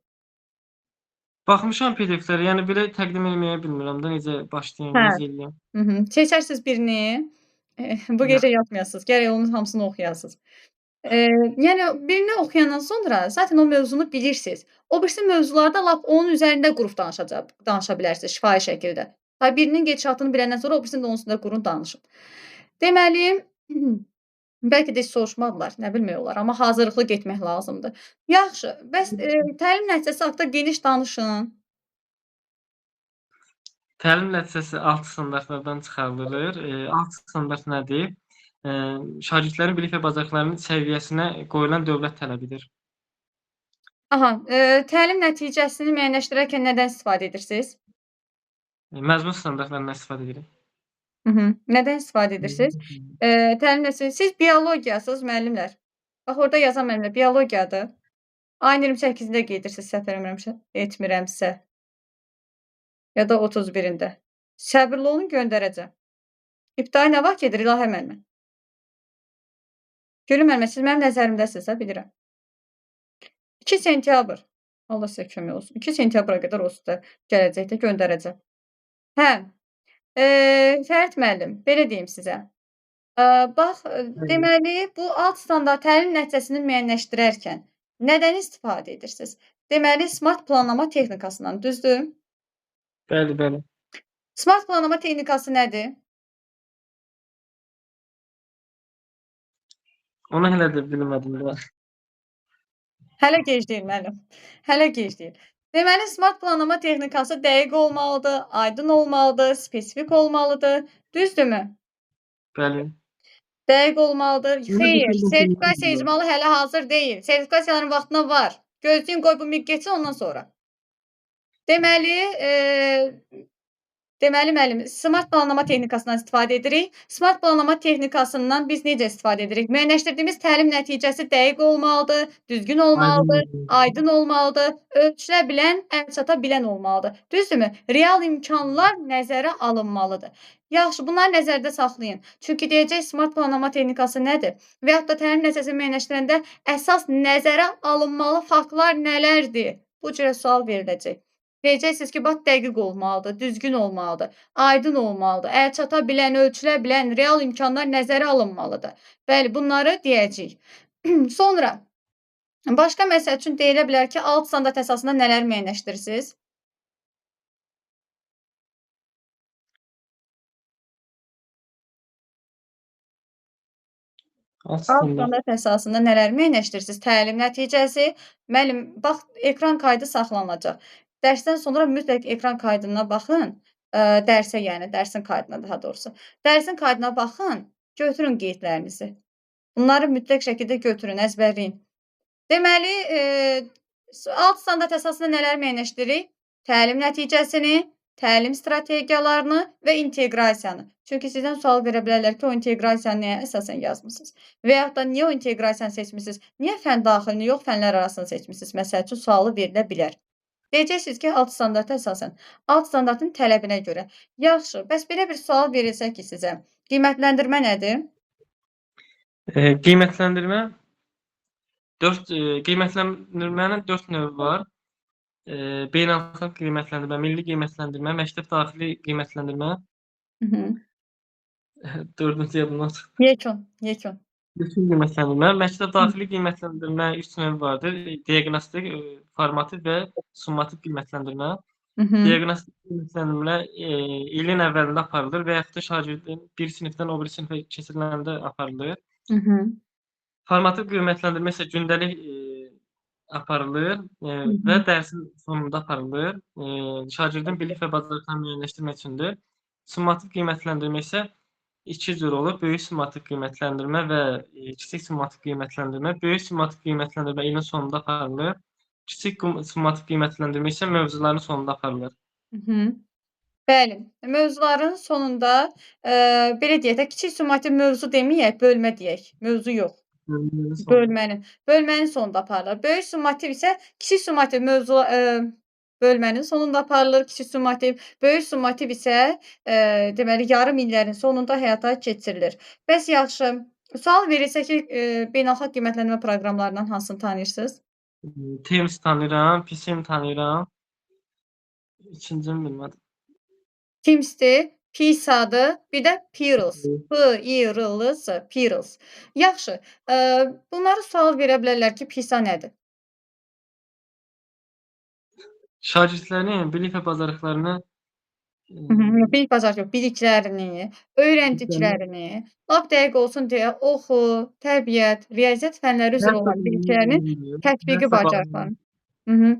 Baxmışam PDF-lərə, yəni belə təqdim etməyə bilmirəm də necə başlayım, necə eləyim.
Seçərsiniz birini. Bu gecə yatmayasınız. Gərək onun hamısını oxuyasınız. Yəni birini oxuyandan sonra zaten o mövzunu bilirsiniz. O birisi mövzularda lap onun üzərində qurub danışa bilərsiniz şifahi şəkildə. Birinin gedişatını biləndən sonra o birisini də onun üstündə qurun danışın. Deməli, bəlkə də heç soruşmadılar, nə bilmək olar, amma hazırlıqlı getmək lazımdır. Yaxşı, bəs təlim nəticəsi haqqında geniş danışın.
Təlim nəticəsi 6 standartlardan çıxarılır. 6 standart nədir? Şagirdlərin bilik və bacarıqlarının səviyyəsinə qoyulan dövlət tələbidir.
Təlim nəticəsini müəyyənləşdirərkən nədən istifadə edirsiniz?
Məzmun standartlarından istifadə edirik.
Nədən istifadə edirsiniz? Təlim nəticəsi siz biologiyasınız müəllimlər. Bax, orada yazan müəllimlər biologiyadır. Ayın 28-də gedirsiniz səhv etmirəmsə. Ya da 31-də. Səbirli olun, göndərəcəm. İbtidai nə vaxt gedir İlahə müəllimə? Gülüm müəllimə, siz mənim nəzərimdəsiniz, bilirəm. 2 sentyabr. Allah sizə kömək olsun. 2 sentyabra qədər olsun da gələcəkdə göndərəcəm. Hə. Fərid müəllim, belə deyim sizə. Bax, deməli, bu alt standart təlim nəticəsini müəyyənləşdirərkən nədən istifadə edirsiniz? Deməli, smart planlama texnikasından, düzdür?
Bəli, bəli.
Smart planlama texnikası nədir?
Onu hələ də bilmədim də.
Hələ gec deyil müəllim. Hələ gec deyil. Deməli, smart planlama texnikası dəqiq olmalıdır, aydın olmalıdır, spesifik olmalıdır. Düzdürmü?
Bəli.
Dəqiq olmalıdır. Xeyr,
bildim,
sertifikasiya
bildim.
icmalı hələ hazır deyil. Sertifikasiyaların vaxtına var. Gözləyin, qoy bu mig getsin ondan sonra. Deməli müəllim, smart planlama texnikasından istifadə edirik. Smart planlama texnikasından biz necə istifadə edirik? Müəyyənləşdirdiyimiz təlim nəticəsi dəqiq olmalıdır, düzgün olmalıdır, aydın olmalıdır, ölçülə bilən, əlçata bilən olmalıdır. Düzdürmü? Real imkanlar nəzərə alınmalıdır. Yaxşı, bunları nəzərdə saxlayın. Çünki deyəcək smart planlama texnikası nədir? Və yaxud da təlim nəticəsini müəyyənləşdirəndə əsas nəzərə alınmalı faktlar nələrdir? Bu cürə sual veriləcək. Deyəcəksiniz ki, bax, dəqiq olmalıdır, düzgün olmalıdır, aydın olmalıdır, əlçata bilən, ölçülə bilən, real imkanlar nəzərə alınmalıdır. Bəli, bunları deyəcəyik. Sonra, başqa məsəl üçün deyilə bilər ki, alt standart əsasında nələr müəyyənləşdirirsiniz? Alt standart əsasında nələr müəyyənləşdirirsiniz? Təlim nəticəsi, müəllim, bax, ekran kaydı saxlanılacaq. Dərsdən sonra mütləq ekran kaydına baxın, dərsə, yəni dərsin kaydına daha doğrusu. Dərsin kaydına baxın, götürün qeydlərinizi. Bunları mütləq şəkildə götürün, əzbərləyin. Deməli, alt standart əsasında nələr müəyyənləşdiririk? Təlim nəticəsini, təlim strategiyalarını və inteqrasiyanı. Çünki sizdən sual verə bilərlər ki, o inteqrasiyanı nəyə əsasən yazmısınız? Və yaxud da niyə o inteqrasiyanı seçmisiniz? Niyə fən daxilini yox, fənlər arasını seçmisiniz? Məsəl üçün, sualı verilə bilər. Deyəcəksiniz ki, alt standarta əsasən, alt standartın tələbinə görə. Yaxşı, bəs belə bir sual verilsə ki sizə, qiymətləndirmə nədir?
Qiymətləndirmənin 4 növü var. Beynəlxalq qiymətləndirmə, milli qiymətləndirmə, məktəb daxili qiymətləndirmə. 4-cü yadımdan çıxdı.
Yekun.
Bütün qiymətləndirmə, məktəb daxili qiymətləndirmə 3 növü vardır. Diaqnostik, formativ və summativ qiymətləndirmə. Diaqnostik qiymətləndirmə ilin əvvəlində aparılır və yaxud da şagirdin bir sinifdən o biri sinifə keçiriləndə aparılır. Formativ qiymətləndirmə isə gündəlik aparılır və dərsin sonunda aparılır. Şagirdin bilik və bacarıqlarını müəyyənləşdirmək üçündür. Summativ qiymətləndirmə isə 2 cür olur. Böyük summativ qiymətləndirmə və kiçik summativ qiymətləndirmə. Böyük summativ qiymətləndirmə ilin sonunda aparılır. Kiçik summativ qiymətləndirmə isə mövzuların sonunda aparılır.
Bəli, mövzuların sonunda, belə deyək də, kiçik summativ mövzu deməyək, bölmə deyək, mövzu yox. Bölmənin sonunda aparılır. Böyük summativ isə kiçik summativ mövzu bölmənin sonunda aparılır, kiçik summativ. Böyük summativ isə deməli yarım illərin sonunda həyata keçirilir. Bəs yaxşı, sual verilsə ki, beynəlxalq qiymətləndirmə proqramlarından hansını tanıyırsınız?
TIMS tanıyıram, PISM tanıyıram. İkincini bilmədim.
TIMS-dir, PISA-dır, bir də PIRLS. P-I-R-L-S, PIRLS. Yaxşı, bunları sual verə bilərlər ki, PISA nədir?
Şagirdlərin bilik və bacarıqlarını
Bilik bacarıq yox, biliklərini, öyrəndiklərini, lap dəqiq olsun deyə oxu, təbiət, riyaziyyat fənləri üzrə olan biliklərinin tətbiqi bacarıqlarını.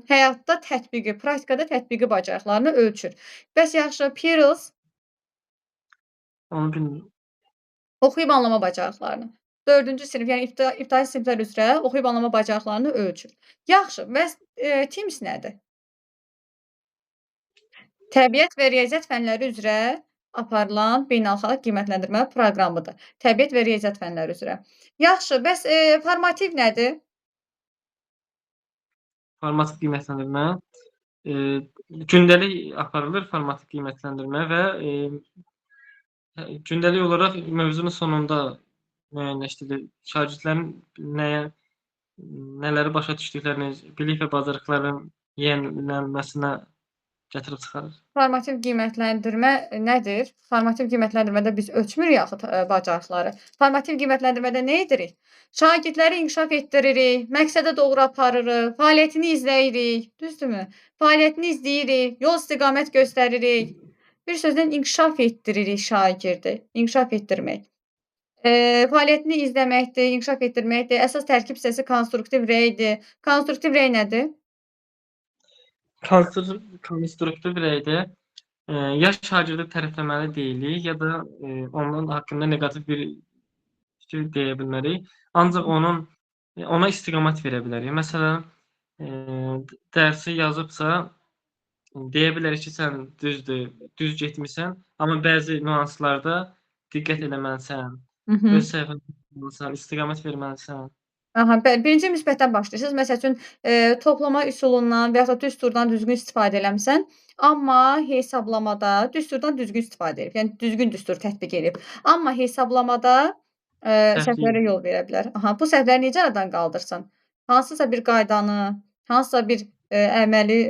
Həyatda tətbiqi, praktikada tətbiqi bacarıqlarını ölçür. Bəs yaxşı, PIRLS
onu bilmirəm.
oxuyub anlama bacarıqlarını. 4-cü sinif, yəni ibtidai siniflər üzrə oxuyub anlama bacarıqlarını ölçür. Yaxşı, bəs TIMS nədir? Təbiət və riyaziyyat fənləri üzrə aparılan beynəlxalq qiymətləndirmə proqramıdır. Təbiət və riyaziyyat fənləri üzrə. Yaxşı, bəs formativ nədir?
Formativ qiymətləndirmə gündəlik aparılır formativ qiymətləndirmə və gündəlik olaraq mövzunun sonunda müəyyənləşdirilir. Şagirdlərin nələri başa düşdüklərini, bilik və bacarıqların yenilənməsinə gətirib çıxarır.
Formativ qiymətləndirmə nədir? Formativ qiymətləndirmədə biz ölçmürük yaxud bacarıqları. Formativ qiymətləndirmədə nə edirik? Şagirdləri inkişaf etdiririk, məqsədə doğru aparırıq, fəaliyyətini izləyirik, düzdürmü? Fəaliyyətini izləyirik, yol istiqamət göstəririk. Bir sözlə inkişaf etdiririk şagirdi. İnkişaf etdirmək. Fəaliyyətini izləməkdir, inkişaf etdirməkdir. Əsas tərkib hissəsi konstruktiv rəydir. Konstruktiv rəy nədir?
Konstruktiv rəydə ya şagirdi tərəfləməli deyilik, ya da onun haqqında neqativ bir fikir deyə bilmərik. Ancaq ona istiqamət verə bilərik. Məsələn, dərsi yazıbsa, deyə bilərik ki, sən düz getmisən, amma bəzi nüanslarda diqqət etməlisən, öz səhvini istiqamət verməlisən.
Aha, bəli, birinci müsbətdən başlayırsınız. Məsəl üçün, toplama üsulundan və yaxud da düsturdan düzgün istifadə eləmisən, amma hesablamada düsturdan düzgün istifadə edib, yəni düzgün düstur tətbiq edib. Amma hesablamada səhvlərə yol verə bilər. Aha, bu səhvləri necə aradan qaldırsan? Hansısa bir qaydanı, hansısa bir əməli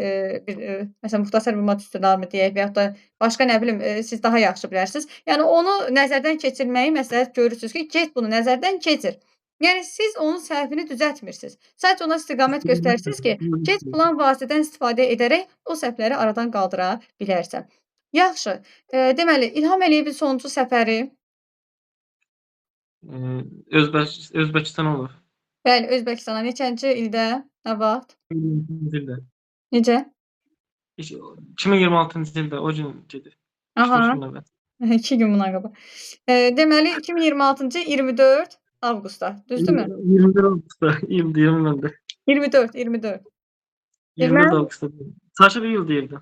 məsələn muxtasar məlumat düsturlarını deyək və yaxud da başqa nə bilim siz daha yaxşı bilərsiniz. Yəni onu nəzərdən keçirməyi məsləhət görürsünüz ki, get bunu nəzərdən keçir. Yəni siz onun səhvini düzəltmirsiniz. Sadəcə ona istiqamət göstərirsiniz ki, get filan vasitədən istifadə edərək o səhvləri aradan qaldıra bilərsən. Yaxşı, deməli İlham Əliyevin sonuncu səfəri
Özbəkistan olur.
bəli, Özbəkistana neçənci ildə, nə vaxt?
2026-cı ildə.
Necə?
2026-cı ildə o gün gedir.
Aha. 2 gün bundan qabaq. Deməli 2026-cı 24 avqustda, düzdürmü?
24 avqustda, il deyirəm mən də.
24.
24 avqustda. Saşa bir il deyirdi.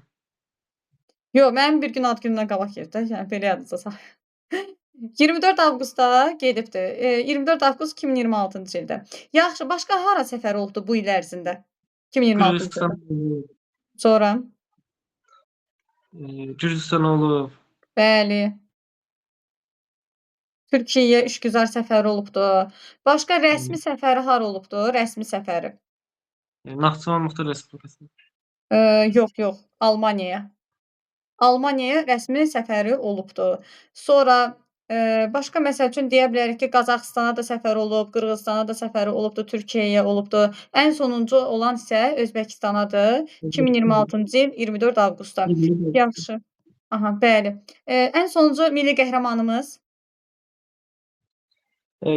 Yox, mənim bir gün ad günümdən qabaq gedib də, yəni belə yadınızda saxlayın. 24 avqustda gedibdi. 24 avqust 2026-cı ildə. Yaxşı, başqa hara səfər olubdu bu il ərzində? 2026-cı ildə. Sonra?
Gürcüstan olub.
Bəli. Türkiyəyə işgüzar səfəri olubdu. Başqa rəsmi səfəri hara olubdu? Rəsmi səfəri.
Naxçıvan Muxtar Respublikası.
Yox, Almaniyaya. Almaniyaya rəsmi səfəri olubdu. Sonra başqa məsəl üçün deyə bilərik ki, Qazaxıstana da səfər olub, Qırğızstana da səfəri olubdu, Türkiyəyə olubdu. Ən sonuncu olan isə Özbəkistanadır. 2026-cı il 24 avqustda. Yaxşı. Aha, bəli. Ən sonuncu milli qəhrəmanımız?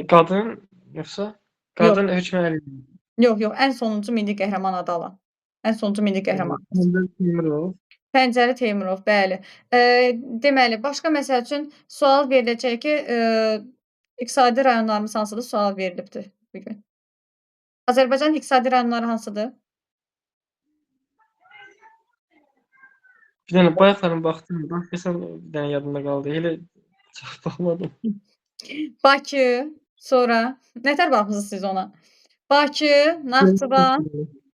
Qadın yoxsa? Qadın hökmən Əliyev.
Yox, ən sonuncu milli qəhrəman adı alan. Ən sonuncu milli qəhrəman. Pəncəli Teymurov, bəli. Deməli, başqa məsəl üçün sual veriləcək ki, iqtisadi rayonlarımız hansıdır? Sual verilibdir bu gün. Azərbaycanın iqtisadi rayonları hansıdır?
Bir dənə bayaqlarım baxdım. Baxırsan, bir dənə yadımda qaldı. Elə çox baxmadım.
Bakı, sonra nətər baxmısınız siz ona? Bakı, Naxçıvan,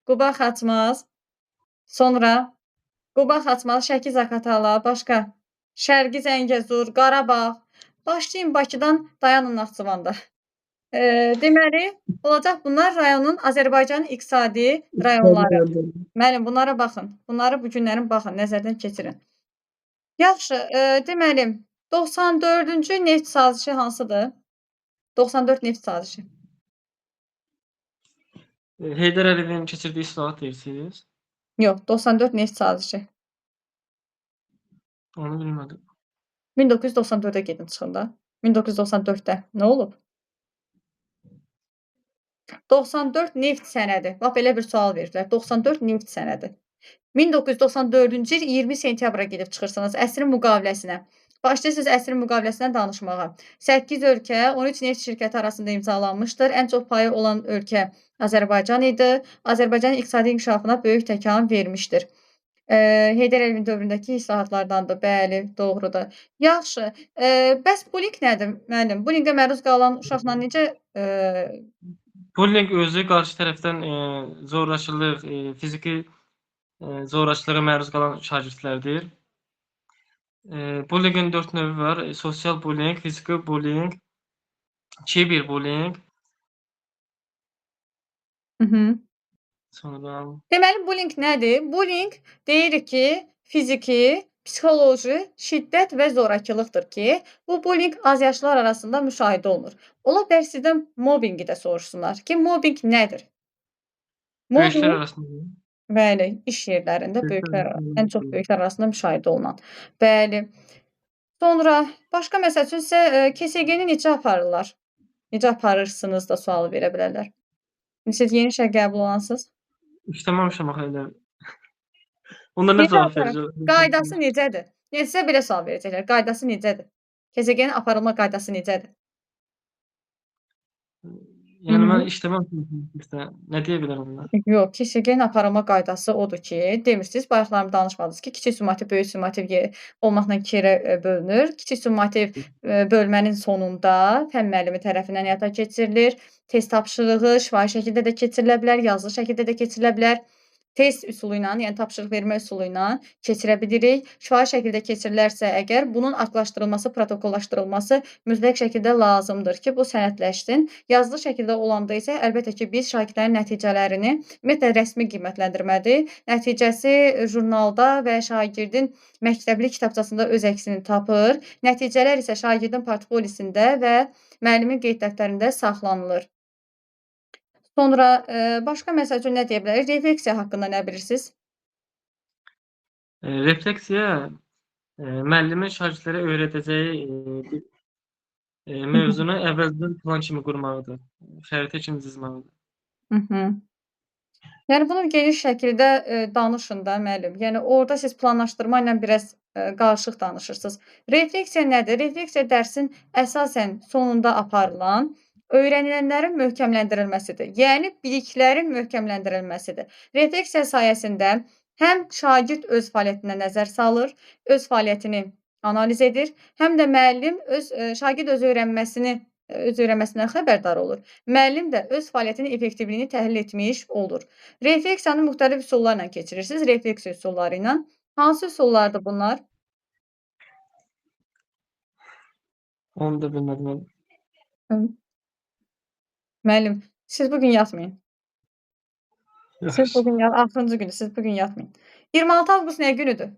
Quba Xaçmaz, sonra Quba Xaçmaz, Şəki Zaqatala, başqa Şərqi Zəngəzur, Qarabağ. Başlayın Bakıdan, dayanın Naxçıvanda. Deməli, olacaq bunlar rayonun Azərbaycanın iqtisadi rayonları. Müəllim, bunlara baxın. Bunları bu günlərin baxın, nəzərdən keçirin. Yaxşı, deməli 94-cü neft sazişi hansıdır? 94 neft sazişi.
Heydər Əliyevin keçirdiyi islahat deyirsiniz?
Yox, 94 neft sazişi.
Onu bilmədim.
1994-də gedin çıxın da. 1994-də nə olub? 94 neft sənədi. Bax, belə bir sual verirlər. 94 neft sənədi. 1994-cü il 20 sentyabra gedib çıxırsınız əsrin müqaviləsinə. Başlayırsınız əsrin müqaviləsindən danışmağa. 8 ölkə 13 neft şirkəti arasında imzalanmışdır. Ən çox payı olan ölkə Azərbaycan idi. Azərbaycanın iqtisadi inkişafına böyük təkan vermişdir. Heydər Əliyevin dövründəki islahatlardandır. Bəli, doğrudur. Yaxşı. Bəs bullying nədir müəllim? Bullyingə məruz qalan uşaqla necə
Bullying özü qarşı tərəfdən zorakılıq, fiziki zorakılığa məruz qalan şagirdlərdir. Bullyingin 4 növü var. Sosial bullying, fiziki bullying, kiberbullying, sonra
Deməli, bullying nədir? Bullying deyirik ki, fiziki, psixoloji şiddət və zorakılıqdır ki, bu bullying azyaşlılar arasında müşahidə olunur. Ola bilər sizdən mobbingi də soruşsunlar ki, mobbing nədir?
böyüklər
Mobbing,
arasında.
bəli, iş yerlərində ən çox böyüklər arasında müşahidə olunan. Bəli. Sonra başqa məsəl üçün sizə KSG-ni necə aparırlar? Necə aparırsınız da sualı verə bilərlər. Siz yeni işə qəbul olansınız.
İşləməmişəm axı elə. Onda nə
Necə
cavab
aparır?
verəcəm?
Qaydası necədir? Yəni sizə belə sual verəcəklər. Qaydası necədir? KSG-nin aparılma qaydası necədir?
Yəni mən işləməmişəm. Nə deyə bilərəm ona?
Yox, KSG-nin aparılma qaydası odur ki, demirsiniz, bayaqlarım danışmadınız ki, kiçik summativ, böyük summativ olmaqla 2 yerə bölünür. Kiçik summativ bölmənin sonunda fənn müəllimi tərəfindən həyata keçirilir. Test tapşırığı şifahi şəkildə də keçirilə bilər, yazılı şəkildə də keçirilə bilər. Test üsulu ilə, yəni tapşırıq vermə üsulu ilə keçirə bilirik. Şifahi şəkildə keçirilərsə əgər, bunun aklaşdırılması, protokollaşdırılması mütləq şəkildə lazımdır ki, bu sənədləşsin. Yazılı şəkildə olanda isə əlbəttə ki, biz şagirdlərin nəticələrini ümumiyyətlə rəsmi qiymətləndirmədir. Nəticəsi jurnalda və şagirdin məktəbli kitabçasında öz əksini tapır. Nəticələr isə şagirdin portfolisində və müəllimin qeyd dəftərində saxlanılır. Sonra başqa məsəl üçün nə deyə bilərik? Refleksiya haqqında nə bilirsiniz?
Refleksiya müəllimin şagirdlərə öyrədəcəyi mövzunu əvvəldən plan kimi qurmaqdır. Xəritə kimi cızmaqdır.
Yəni bunu geniş şəkildə danışın da müəllim. Yəni orada siz planlaşdırma ilə biraz qarışıq danışırsınız. Refleksiya nədir? Refleksiya dərsin əsasən sonunda aparılan öyrənilənlərin möhkəmləndirilməsidir. Yəni biliklərin möhkəmləndirilməsidir. Refleksiya sayəsində həm şagird öz fəaliyyətinə nəzər salır, öz fəaliyyətini analiz edir, həm də müəllim şagird öz öyrənməsindən xəbərdar olur. Müəllim də öz fəaliyyətinin effektivliyini təhlil etmiş olur. Refleksiyanı müxtəlif üsullarla keçirirsiniz. Refleksiya üsulları ilə. Hansı üsullardır bunlar?
Onu da bilmədim.
Müəllim, siz bugün yatmayın. Siz bugün axırıncı günü, siz bugün yatmayın. 26 avqust nə günüdür?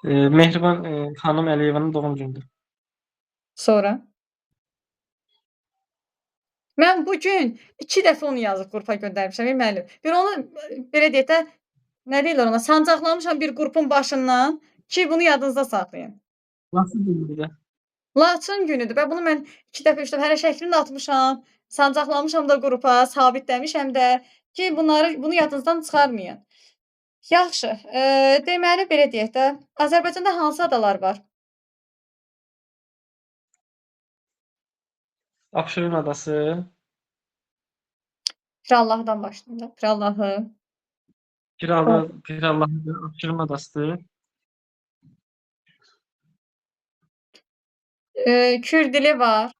Mehriban xanım Əliyevanın doğum günüdür.
Sonra? Mən bugün 2 dəfə onu yazıb qrupa göndərmişəm, müəllim. Bir onu belə deyək də, nə deyirlər ona, sancaqlamışam bir qrupun başından ki, bunu yadınızda saxlayın.
Nasıl günüdür?
Laçın günüdür. Bunu mən 2 dəfə, 3 dəfə hələ şəklini də atmışam, sancaqlamışam da qrupa, sabitləmişəm də ki, bunu yadınızdan çıxarmayın. Yaxşı, deməli belə deyək də, Azərbaycanda hansı adalar var?
Abşeron adası.
Pirallahıdan başlayın da. Pirallahı.
Pirallahı Abşeron adasıdır.
Kürdili var.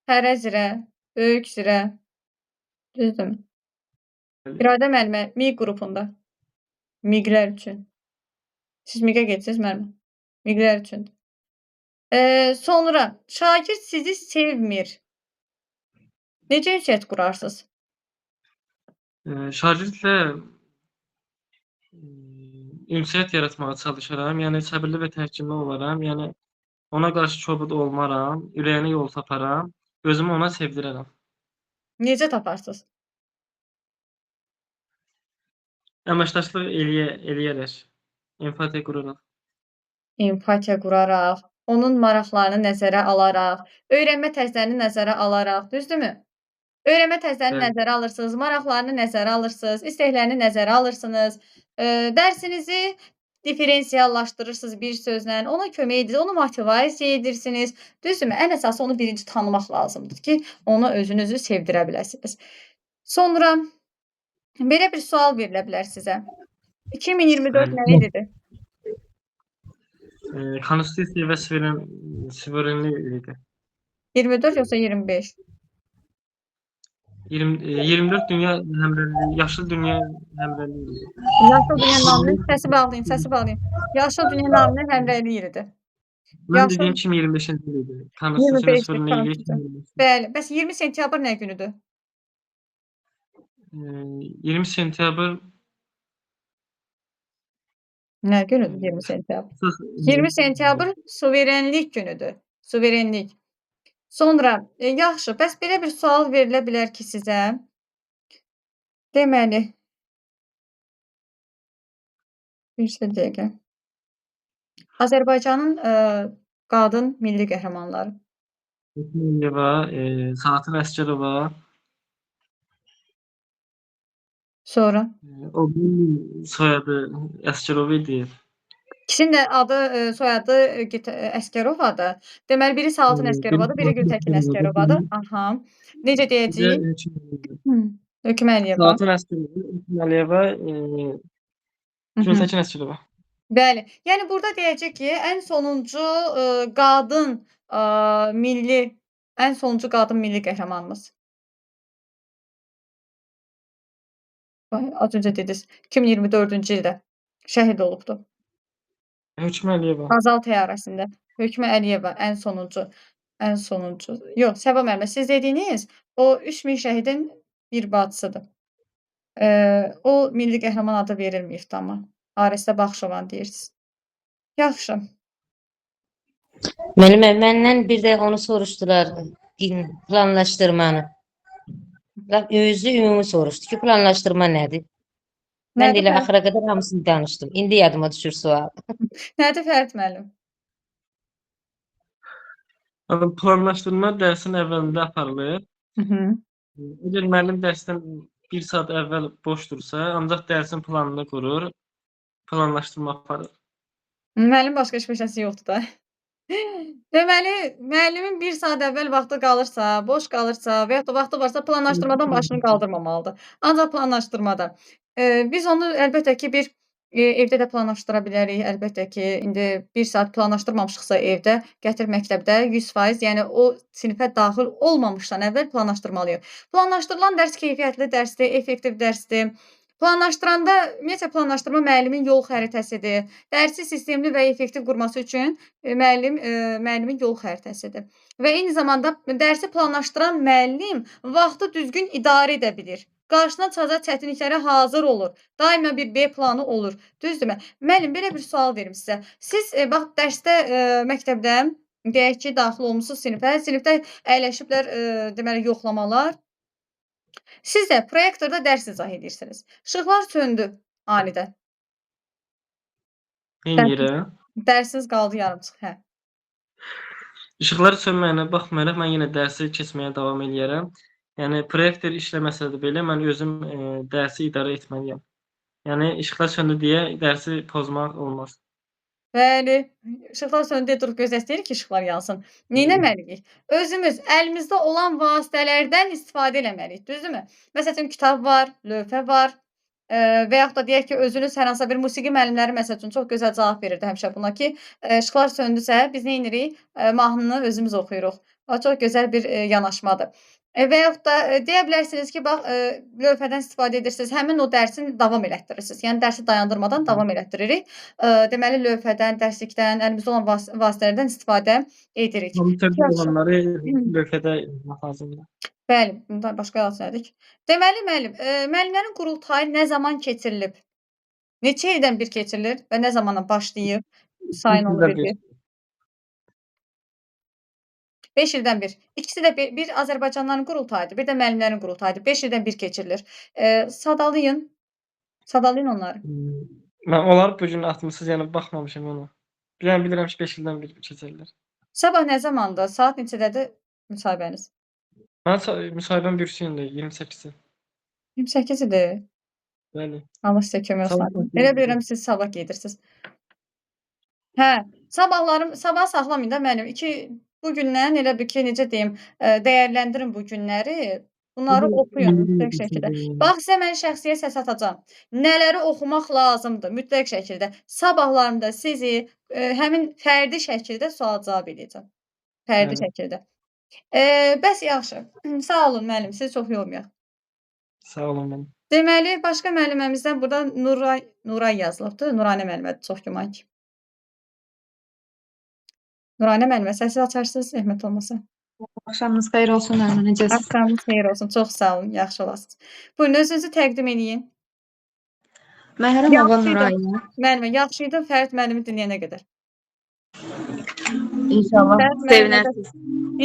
Hərəzirə, Böyükzirə. Düzdürmü? İradə müəllimə, MİQ qrupunda. MİQlər üçün. Siz MİQə getsiniz müəllimə. MİQlər üçündür. Sonra şagird sizi sevmir. Necə ünsiyyət qurarsınız?
Şagirdlə ünsiyyət yaratmağa çalışıram. Yəni səbirli və təhkimli olaram. Yəni ona qarşı kobud olmaram, ürəyinə yol taparam, özümü ona sevdirərəm.
Necə taparsınız?
Əməkdaşlıq eləyərək, empatiya quraraq.
Empatiya quraraq, onun maraqlarını nəzərə alaraq, öyrənmə tərzlərini nəzərə alaraq, düzdürmü? Öyrənmə tərzlərini nəzərə alırsınız, maraqlarını nəzərə alırsınız, istəklərini nəzərə alırsınız, dərsinizi diferensiallaşdırırsınız bir sözlə, ona kömək edirsiniz, onu motivasiya edirsiniz, düzdürmü? Ən əsası onu birinci tanımaq lazımdır ki, ona özünüzü sevdirə biləsiniz. Sonra belə bir sual verilə bilər sizə. 2024 nə
Bəli.
ildir?
Konstitusiya və suverenlik idi.
24 yoxsa 25?
24 dünya həmrəyliyi, yaşıl dünya həmrəyliyi idi.
Yaşıl dünya naminin səsi bağlayın, səsi bağlayın. Yaşıl dünya naminin həmrəyliyi ildir.
Mən
Yaşıl
dediyim kimi 25-ci il idi. Konstitusiya və
25
suverenliyi
konstitusiya. Bəli. Bəs 20 sentyabr nə günüdür?
20 sentyabr
Nə günüdür 20 sentyabr? 20 sentyabr suverenlik günüdür. Suverenlik. Sonra, yaxşı, bəs belə bir sual verilə bilər ki sizə. Deməli, bir dəqiqə. Azərbaycanın qadın milli qəhrəmanları.
Hökməliyeva, Saatın Əsgərova,
Sonra.
o birinin soyadı Əsgərova idi.
İkisinin də adı, soyadı Əsgərovadır. Deməli, biri Saatın Əsgərovadır, biri Gültəkin Əsgərovadır. Aha. Necə deyəcəyik? Hökməliyeva.
Saatın Əsgərova, Hökməliyeva, Gültəkin Əsgərova.
Bəli. Yəni burada deyəcək ki, ən sonuncu qadın milli qəhrəmanımız. Az öncə dediniz, 2024-cü ildə şəhid olubdur.
Hökməliyeva.
Azal təyyarəsində. Hökmə Əliyeva ən sonuncu. Yox, Səba müəllimə, siz dediyiniz o 3000 şəhidin bir bacısıdır. O milli qəhrəman adı verilməyibdi amma. Aristə Baxşovan deyirsiniz. Yaxşı.
Müəllimə, məndən bir də onu soruşdular, planlaşdırmanı. Özü ümumi soruşdu ki, planlaşdırma nədir? Mən də elə axıra qədər hamısını danışdım. İndi yadıma düşür sual.
Nədir Fərid müəllim?
Planlaşdırma dərsin əvvəlində aparılır. Əgər müəllim dərsdən 1 saat əvvəl boş dursa, ancaq dərsin planını qurur, planlaşdırma aparır.
Müəllim başqa heç peşəsi yoxdur da. Deməli, müəllimin 1 saat əvvəl vaxtı qalırsa, boş qalırsa və ya da vaxtı varsa planlaşdırmadan başını qaldırmamalıdır. Ancaq planlaşdırmada. Biz onu əlbəttə ki, bir evdə də planlaşdıra bilərik. Əlbəttə ki, indi 1 saat planlaşdırmamışıqsa evdə, gətir məktəbdə 100%, yəni o sinifə daxil olmamışdan əvvəl planlaşdırmalıyıq. Planlaşdırılan dərs keyfiyyətli dərsdir, effektiv dərsdir. Planlaşdıranda, ümumiyyətlə planlaşdırma müəllimin yol xəritəsidir. Dərsi sistemli və effektiv qurması üçün müəllimin yol xəritəsidir. Və eyni zamanda dərsi planlaşdıran müəllim vaxtı düzgün idarə edə bilir. Qarşısına çıxacaq çətinliklərə hazır olur. Daima bir B planı olur. Düzdürmü? Müəllim, belə bir sual verim sizə. Siz bax dərsdə, məktəbdə deyək ki, daxil olmusunuz sinifə. Sinifdə əyləşiblər, deməli yoxlamalar. Siz də proyektorda dərs izah edirsiniz. İşıqlar söndü anidən.
Neynirəm?
Dərsiniz qaldı yarımçıq, hə.
İşıqlar sönməyinə baxmayaraq mən yenə dərsi keçməyə davam eləyərəm. Yəni proyektor işləməsə də belə mən özüm dərsi idarə etməliyəm. Yəni işıqlar söndü deyə dərsi pozmaq olmaz.
Bəli, işıqlar söndü deyə durub gözləyirik ki, işıqlar yansın. Neynəməliyik? Özümüz əlimizdə olan vasitələrdən istifadə eləməliyik, düzdürmü? Məsələn, kitab var, lövhə var və yaxud da deyək ki, özünüz hər hansısa bir musiqi müəllimləri məsəl üçün çox gözəl cavab verirdi həmişə buna ki, işıqlar söndüsə biz neynirik? Mahnını özümüz oxuyuruq. O çox gözəl bir yanaşmadır. Və yaxud da deyə bilərsiniz ki, bax, lövhədən istifadə edirsiniz, həmin o dərsin davam elətdirirsiniz. Yəni dərsi dayandırmadan davam elətdiririk. Deməli lövhədən, dərslikdən, əlimizdə olan vasitələrdən istifadə edirik.
Kompüterdə olanları lövhədə yazmaq lazımdır.
Bəli, bundan başqa yazsaydık. Deməli müəllim, müəllimlərin qurultayı nə zaman keçirilib? Neçə ildən bir keçirilir və nə zamana başlayıb? Sayın onu bir. 5 ildən bir. İkisi də bir Azərbaycanlıların qurultayıdır, bir də müəllimlərin qurultayıdır. 5 ildən bir keçirilir. Sadalayın onları.
Mən onları bu gün atmısınız, yəni baxmamışam ona. Bilirəm ki, 5 ildən bir keçirilir.
Sabah nə zamandır? Saat neçədədir müsahibəniz?
Mənim müsahibəm bürsü gündür, 28-i.
28 idi.
Bəli.
Allah sizə kömək olsun. Elə bilirəm siz sabah gedirsiniz. Hə, sabah saxlamayın da müəllim. Bu gündən elə bil ki, necə deyim, dəyərləndirin bu günləri. Bunları oxuyun mütləq şəkildə. Bax, sizə mən şəxsiyyət səs atacağam. Nələri oxumaq lazımdır mütləq şəkildə. Sabahlarında sizi həmin fərdi şəkildə sual-cavab edəcəm. Fərdi
Bəli.
şəkildə. Bəs yaxşı. Sağ olun müəllim, sizi çox yormayaq.
Sağ olun mənim.
Deməli, başqa müəlliməmizdən burada Nuray yazılıbdır. Nuranə müəllimə çox güman ki. Nuranə müəllimə, səsi açarsınız, zəhmət olmasa.
Axşamınız xeyir olsun müəllimə, necəsiz?
Axşamınız xeyir olsun. Çox sağ olun, yaxşı olasınız. Buyurun, özünüzü təqdim edin.
Məhrəm Hava
Yaxşı idi.
Nurayyə.
Müəllimə, yaxşı idi Fərid müəllimi dinləyənə qədər.
İnşallah
Fərid müəllimə də-
sevinərsiniz.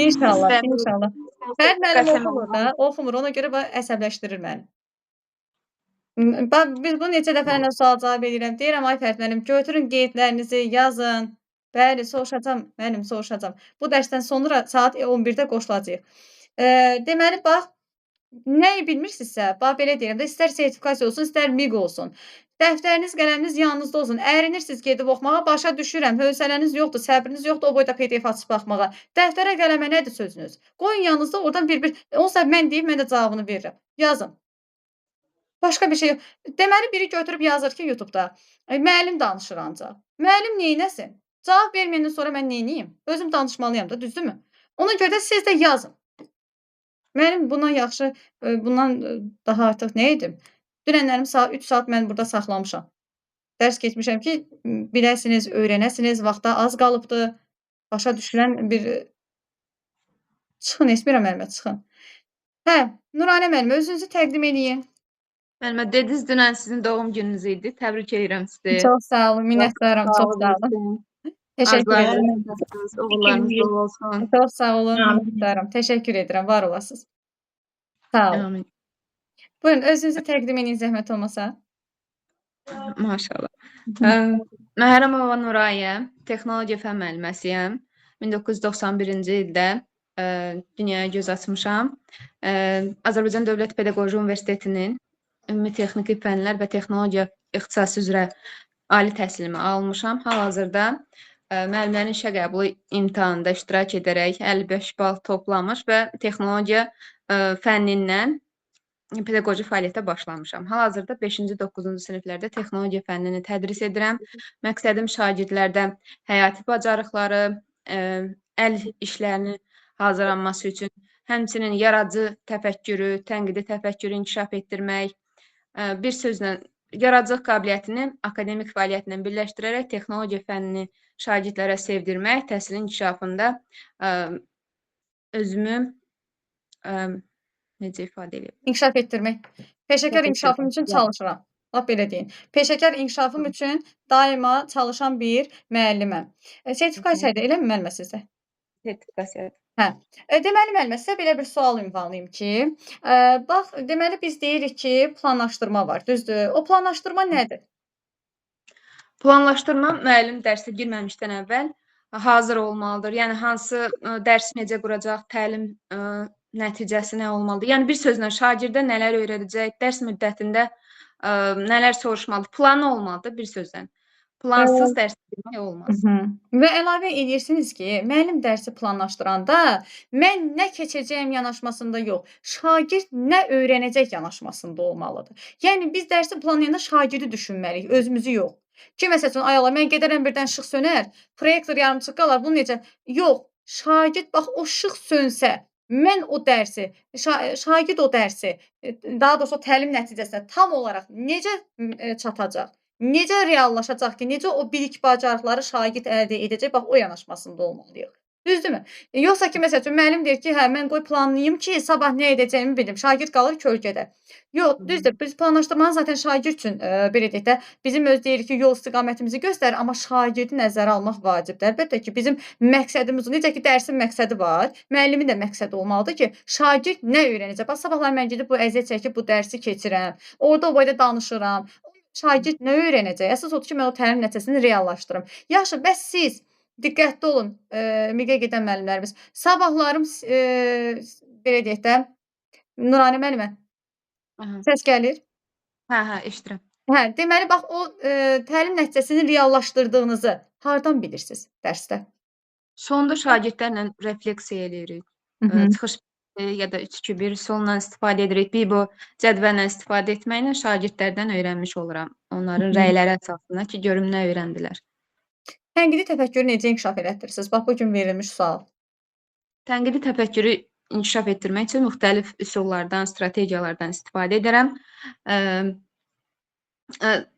İnşallah,
Sizdən bir
inşallah. Fərid müəllim
qəsəm
oxumur da,
olmaz.
oxumur. Ona görə əsəbləşdirir məni. Biz bunu neçə dəfələrlə sual-cavab edirəm. Deyirəm, ay Fərid müəllim, götürün qeydlərinizi, yazın. Bəli, soruşacam, müəllim, soruşacam. Bu dərsdən sonra saat 11-də qoşulacağıq. Deməli, bax, nəyi bilmirsinizsə, bax, belə deyirəm də, istər sertifikasiya olsun, istər MİQ olsun. Dəftəriniz, qələminiz yanınızda olsun. Ərinirsiniz gedib oxumağa, başa düşürəm. Hövsələniz yoxdur, səbriniz yoxdur o boyda PDF açıb baxmağa. Dəftərə, qələmə nədir sözünüz? Qoyun yanınızda, oradan bir-bir. Onsuz mən deyim, mən də cavabını verirəm. Yazın. Başqa bir şey yox. Deməli, biri götürüb yazır ki, YouTube-da, müəllim danışır ancaq. Müəllim neynəsin? Cavab verməyəndən sonra mən neyniyim? Özüm danışmalıyam da, düzdürmü? Ona görə də siz də yazın. Müəllim bundan yaxşı, bundan daha artıq nə edim? Dünənlərim 3 saat mən burada saxlamışam. Dərs keçmişəm ki, biləsiniz, öyrənəsiniz, vaxta az qalıbdı. Başa düşülən bir çıxın, Esmira müəllimə, çıxın. Hə, Nuranə müəllimə, özünüzü təqdim edin.
Müəllimə, dediniz dünən sizin doğum gününüz idi. Təbrik edirəm sizi.
Çox sağ olun, minnətdaram, çox sağ olun. Təşəkkür edirəm.
Uğurlarınız bol olsun.
Çox sağ olun, minnətdaram. Təşəkkür edirəm, var olasınız. Sağ olun.
Amin.
Buyurun, özünüzü təqdim edin zəhmət olmasa.
Maşallah. Məhrəm Hava Nurayyə, texnologiya fən müəlliməsiyəm. 1991-ci ildə dünyaya göz açmışam. Azərbaycan Dövlət Pedaqoji Universitetinin Ümumi Texniki Fənlər və Texnologiya ixtisası üzrə ali təhsilimi almışam. Hal-hazırda müəllimlərin işə qəbulu imtahanında iştirak edərək 55 bal toplamış və texnologiya fənnindən pedaqoji fəaliyyətə başlamışam. Hal-hazırda 5-ci, 9-cu siniflərdə texnologiya fənnini tədris edirəm. Məqsədim şagirdlərdə həyati bacarıqları, əl işlərinin hazırlanması üçün, həmçinin yaradıcı təfəkkürü, tənqidi təfəkkürü inkişaf etdirmək, bir sözlə yaradıcılıq qabiliyyətini akademik fəaliyyətlə birləşdirərək texnologiya fənnini şagirdlərə sevdirmək, təhsilin inkişafında özümü necə ifadə edirəm?
İnkişaf etdirmək. Peşəkar inkişafım üçün çalışıram. Lap belə deyin. Peşəkar inkişafım üçün daima çalışan bir müəlliməm. Sertifikasiya idi, eləmi müəllimə sizdə?
Sertifikasiya.
Hə. Deməli müəllimə, sizə belə bir sual ünvanlayım ki, bax, deməli biz deyirik ki, planlaşdırma var, düzdür? O planlaşdırma nədir?
Planlaşdırma müəllim dərsə girməmişdən əvvəl hazır olmalıdır. Yəni hansı dərsi necə quracaq, təlim nəticəsi nə olmalıdır? Yəni bir sözlə şagirdə nələr öyrədəcək, dərs müddətində nələr soruşmalıdır? Planı olmalıdır bir sözlə. Plansız dərs girmək olmaz.
Və əlavə edirsiniz ki, müəllim dərsi planlaşdıranda mən nə keçəcəyim yanaşmasında yox, şagird nə öyrənəcək yanaşmasında olmalıdır. Yəni biz dərsi planlayanda şagirdi düşünməliyik, özümüzü yox. Ki, məsələn, ay Allah, mən gedərəm birdən işıq sönər, proyektor yarımçıq qalar, bunu necə? Yox, şagird bax o işıq sönsə, mən o dərsi, şagird o dərsi, daha doğrusu o təlim nəticəsinə tam olaraq necə çatacaq? Necə reallaşacaq ki, necə o bilik bacarıqları şagird əldə edəcək, bax o yanaşmasında olmalıyıq. Düzdürmü? Yoxsa ki, məsəl üçün müəllim deyir ki, hə, mən qoy planlayım ki, sabah nə edəcəyimi bilim. Şagird qalır kölgədə. Yox, düzdür. Biz planlaşdırmanı zaten şagird üçün belə deyək də, bizim öz deyirik ki, yol istiqamətimizi göstərir, amma şagirdi nəzərə almaq vacibdir. Əlbəttə ki, bizim məqsədimiz, necə ki, dərsin məqsədi var, müəllimin də məqsədi olmalıdır ki, şagird nə öyrənəcək? Bax, sabahlar mən gedib bu əziyyət çəkib bu dərsi keçirəm, orada o boyda danışıram. Şagird nə öyrənəcək? Əsas odur ki, mən o təlim nəticəsini reallaşdırım. Yaxşı, bəs siz diqqətli olun, MİQ-ə gedən müəllimlərimiz. Sabahlarım belə deyək də, Nuranə müəllimə, səs gəlir?
Hə, eşidirəm.
Hə, deməli bax o təlim nəticəsini reallaşdırdığınızı hardan bilirsiniz dərsdə?
Sonda şagirdlərlə refleksiya eləyirik. Çıxış ya da 3-2-1 üsulla istifadə edirik. Bibo cədvəllə istifadə etməklə şagirdlərdən öyrənmiş oluram. Onların rəyləri əsasında ki, görüm nə öyrəndilər.
Tənqidi təfəkkürü necə inkişaf elətdirirsiniz? Bax, bu gün verilmiş sual.
Tənqidi təfəkkürü inkişaf etdirmək üçün müxtəlif üsullardan, strategiyalardan istifadə edirəm.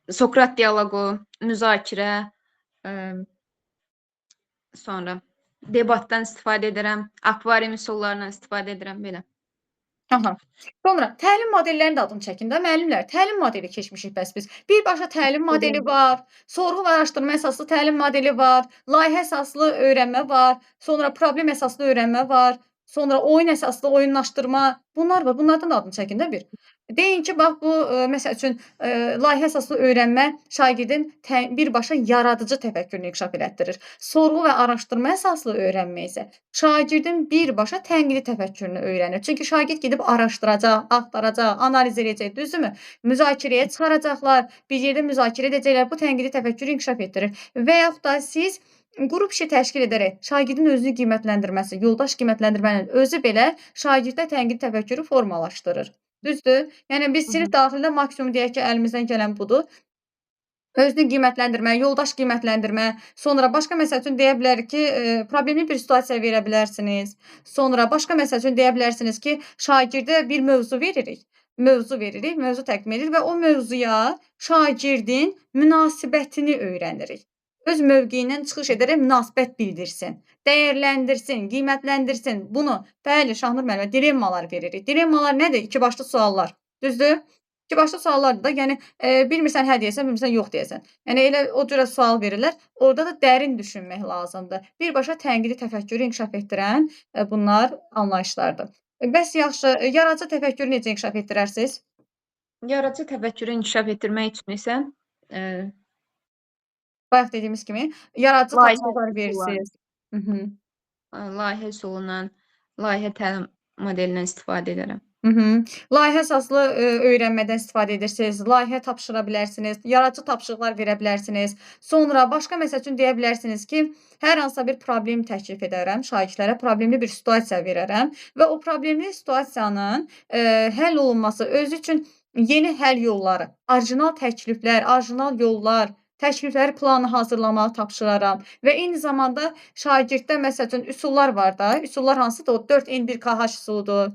Sokrat dialoqu, müzakirə, sonra debatdan istifadə edirəm, akvarium üsullarından istifadə edirəm belə.
Aha. Sonra təlim modellərinin də adını çəkin də müəllimlər. Təlim modeli keçmişik bəs biz. Birbaşa təlim modeli var, sorğu və araşdırma əsaslı təlim modeli var, layihə əsaslı öyrənmə var, sonra problem əsaslı öyrənmə var, sonra oyun əsaslı oyunlaşdırma. Bunlar var. Bunlardan da adını çəkin də bir. Deyin ki, bax bu məsəl üçün layihə əsaslı öyrənmə şagirdin birbaşa yaradıcı təfəkkürünü inkişaf elətdirir. Sorğu və araşdırma əsaslı öyrənmə isə şagirdin birbaşa tənqidi təfəkkürünü öyrənir. Çünki şagird gedib araşdıracaq, axtaracaq, analiz edəcək, düzdürmü? Müzakirəyə çıxaracaqlar, bir yerdə müzakirə edəcəklər. Bu tənqidi təfəkkürü inkişaf etdirir. Və yaxud da siz qrup işi təşkil edərək şagirdin özünü qiymətləndirməsi, yoldaş qiymətləndirmənin özü belə şagirddə tənqidi təfəkkürü formalaşdırır. Düzdür? Yəni biz sinif daxilində maksimum deyək ki, əlimizdən gələn budur. Özünü qiymətləndirmə, yoldaş qiymətləndirmə, sonra başqa məsəl üçün deyə bilərik ki, problemli bir situasiya verə bilərsiniz. Sonra başqa məsəl üçün deyə bilərsiniz ki, şagirdə bir mövzu veririk, mövzu təqdim edirik və o mövzuya şagirdin münasibətini öyrənirik. Öz mövqeyindən çıxış edərək münasibət bildirsin, dəyərləndirsin, qiymətləndirsin. Bunu, bəli, Şahnur müəllimə dilemmalar veririk. Dilemmalar nədir? İki başlı suallar. Düzdür? İki başlı suallardır da, yəni bilmirsən hə deyəsən, bilmirsən yox deyəsən. Yəni elə o cürə sual verirlər. Orada da dərin düşünmək lazımdır. Birbaşa tənqidi təfəkkürü inkişaf etdirən bunlar anlayışlardır. Bəs yaxşı, yaradıcı təfəkkürü necə inkişaf etdirərsiniz?
Yaradıcı təfəkkürü inkişaf etdirmək üçün isə
Bayaq dediyimiz kimi yaradıcı
Layihə
tapşırıqlar
üsulları.
verirsiniz.
layihə üsulundan, layihə təlim modelindən istifadə edirəm.
Layihə əsaslı öyrənmədən istifadə edirsiniz. Layihə tapşıra bilərsiniz. Yaradıcı tapşırıqlar verə bilərsiniz. Sonra başqa məsəl üçün deyə bilərsiniz ki, hər hansısa bir problem təklif edərəm şagirdlərə, problemli bir situasiya verərəm və o problemli situasiyanın həll olunması özü üçün yeni həll yolları, orijinal təkliflər, orijinal yollar, təklifləri planı hazırlamağı tapşıraram və eyni zamanda şagirddə məsəl üçün üsullar var da, üsullar hansıdır? O 4N1KH üsuludur.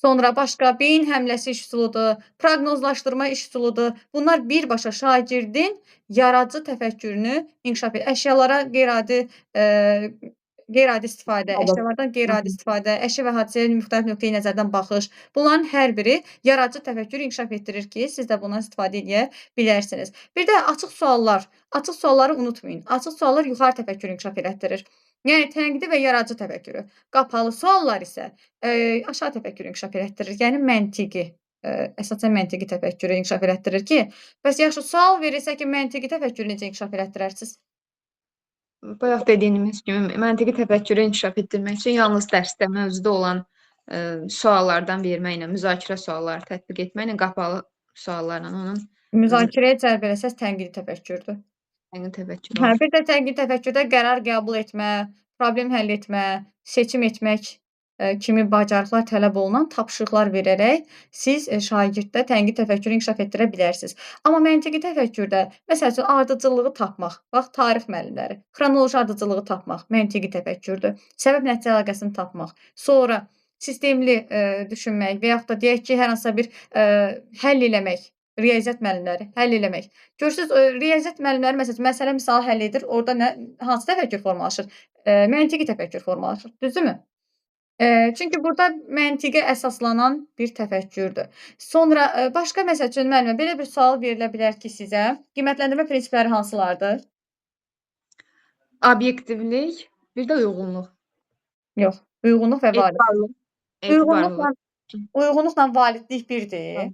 Sonra başqa beyin həmləsi iş üsuludur, proqnozlaşdırma iş üsuludur. Bunlar birbaşa şagirdin yaradıcı təfəkkürünü inkişaf edir. Əşyalara qeyri-adi istifadə, əşyalardan qeyri-adi istifadə, əşya və hadisəyə müxtəlif nöqteyi nəzərdən baxış. Bunların hər biri yaradıcı təfəkkürü inkişaf etdirir ki, siz də bundan istifadə edə bilərsiniz. Bir də açıq suallar. Açıq sualları unutmayın. Açıq suallar yuxarı təfəkkürü inkişaf elətdirir. Yəni tənqidi və yaradıcı təfəkkürü. Qapalı suallar isə aşağı təfəkkürü inkişaf elətdirir. Yəni məntiqi, əsasən məntiqi təfəkkürü inkişaf elətdirir ki, bəs yaxşı sual verilsə ki, məntiqi təfəkkürü necə inkişaf elətdirərsiniz?
Bayaq dediyimiz kimi məntiqi təfəkkürü inkişaf etdirmək üçün yalnız dərsdə mövzuda olan suallardan verməklə, müzakirə sualları tətbiq etməklə, qapalı suallarla onun
Müzakirəyə cəlb eləsəz tənqidi təfəkkürdür.
tənqidi təfəkkürü
Hə,
olur.
bir də tənqidi təfəkkürdə qərar qəbul etmə, problem həll etmə, seçim etmək kimi bacarıqlar tələb olunan tapşırıqlar verərək siz şagirddə tənqidi təfəkkürü inkişaf etdirə bilərsiniz. Amma məntiqi təfəkkürdə, məsəl üçün ardıcıllığı tapmaq, bax tarix müəllimləri, xronoloji ardıcıllığı tapmaq məntiqi təfəkkürdür. Səbəb-nəticə əlaqəsini tapmaq, sonra sistemli düşünmək və yaxud da deyək ki, hər hansısa bir həll eləmək, riyaziyyat müəllimləri həll eləmək. Görürsüz, riyaziyyat müəllimləri məsələn məsələ misalı həll edir. Orada hansı təfəkkür formalaşır? Məntiqi təfəkkür formalaşır. Düzdürmü? Çünki burada məntiqə əsaslanan bir təfəkkürdür. Sonra başqa məsəl üçün müəllimə belə bir sual verilə bilər ki, sizə qiymətləndirmə prinsipləri hansılardır?
Obyektivlik, bir də uyğunluq.
Yox, uyğunluq və validlik.
Etibarlılıq.
Uyğunluqla validlik birdir.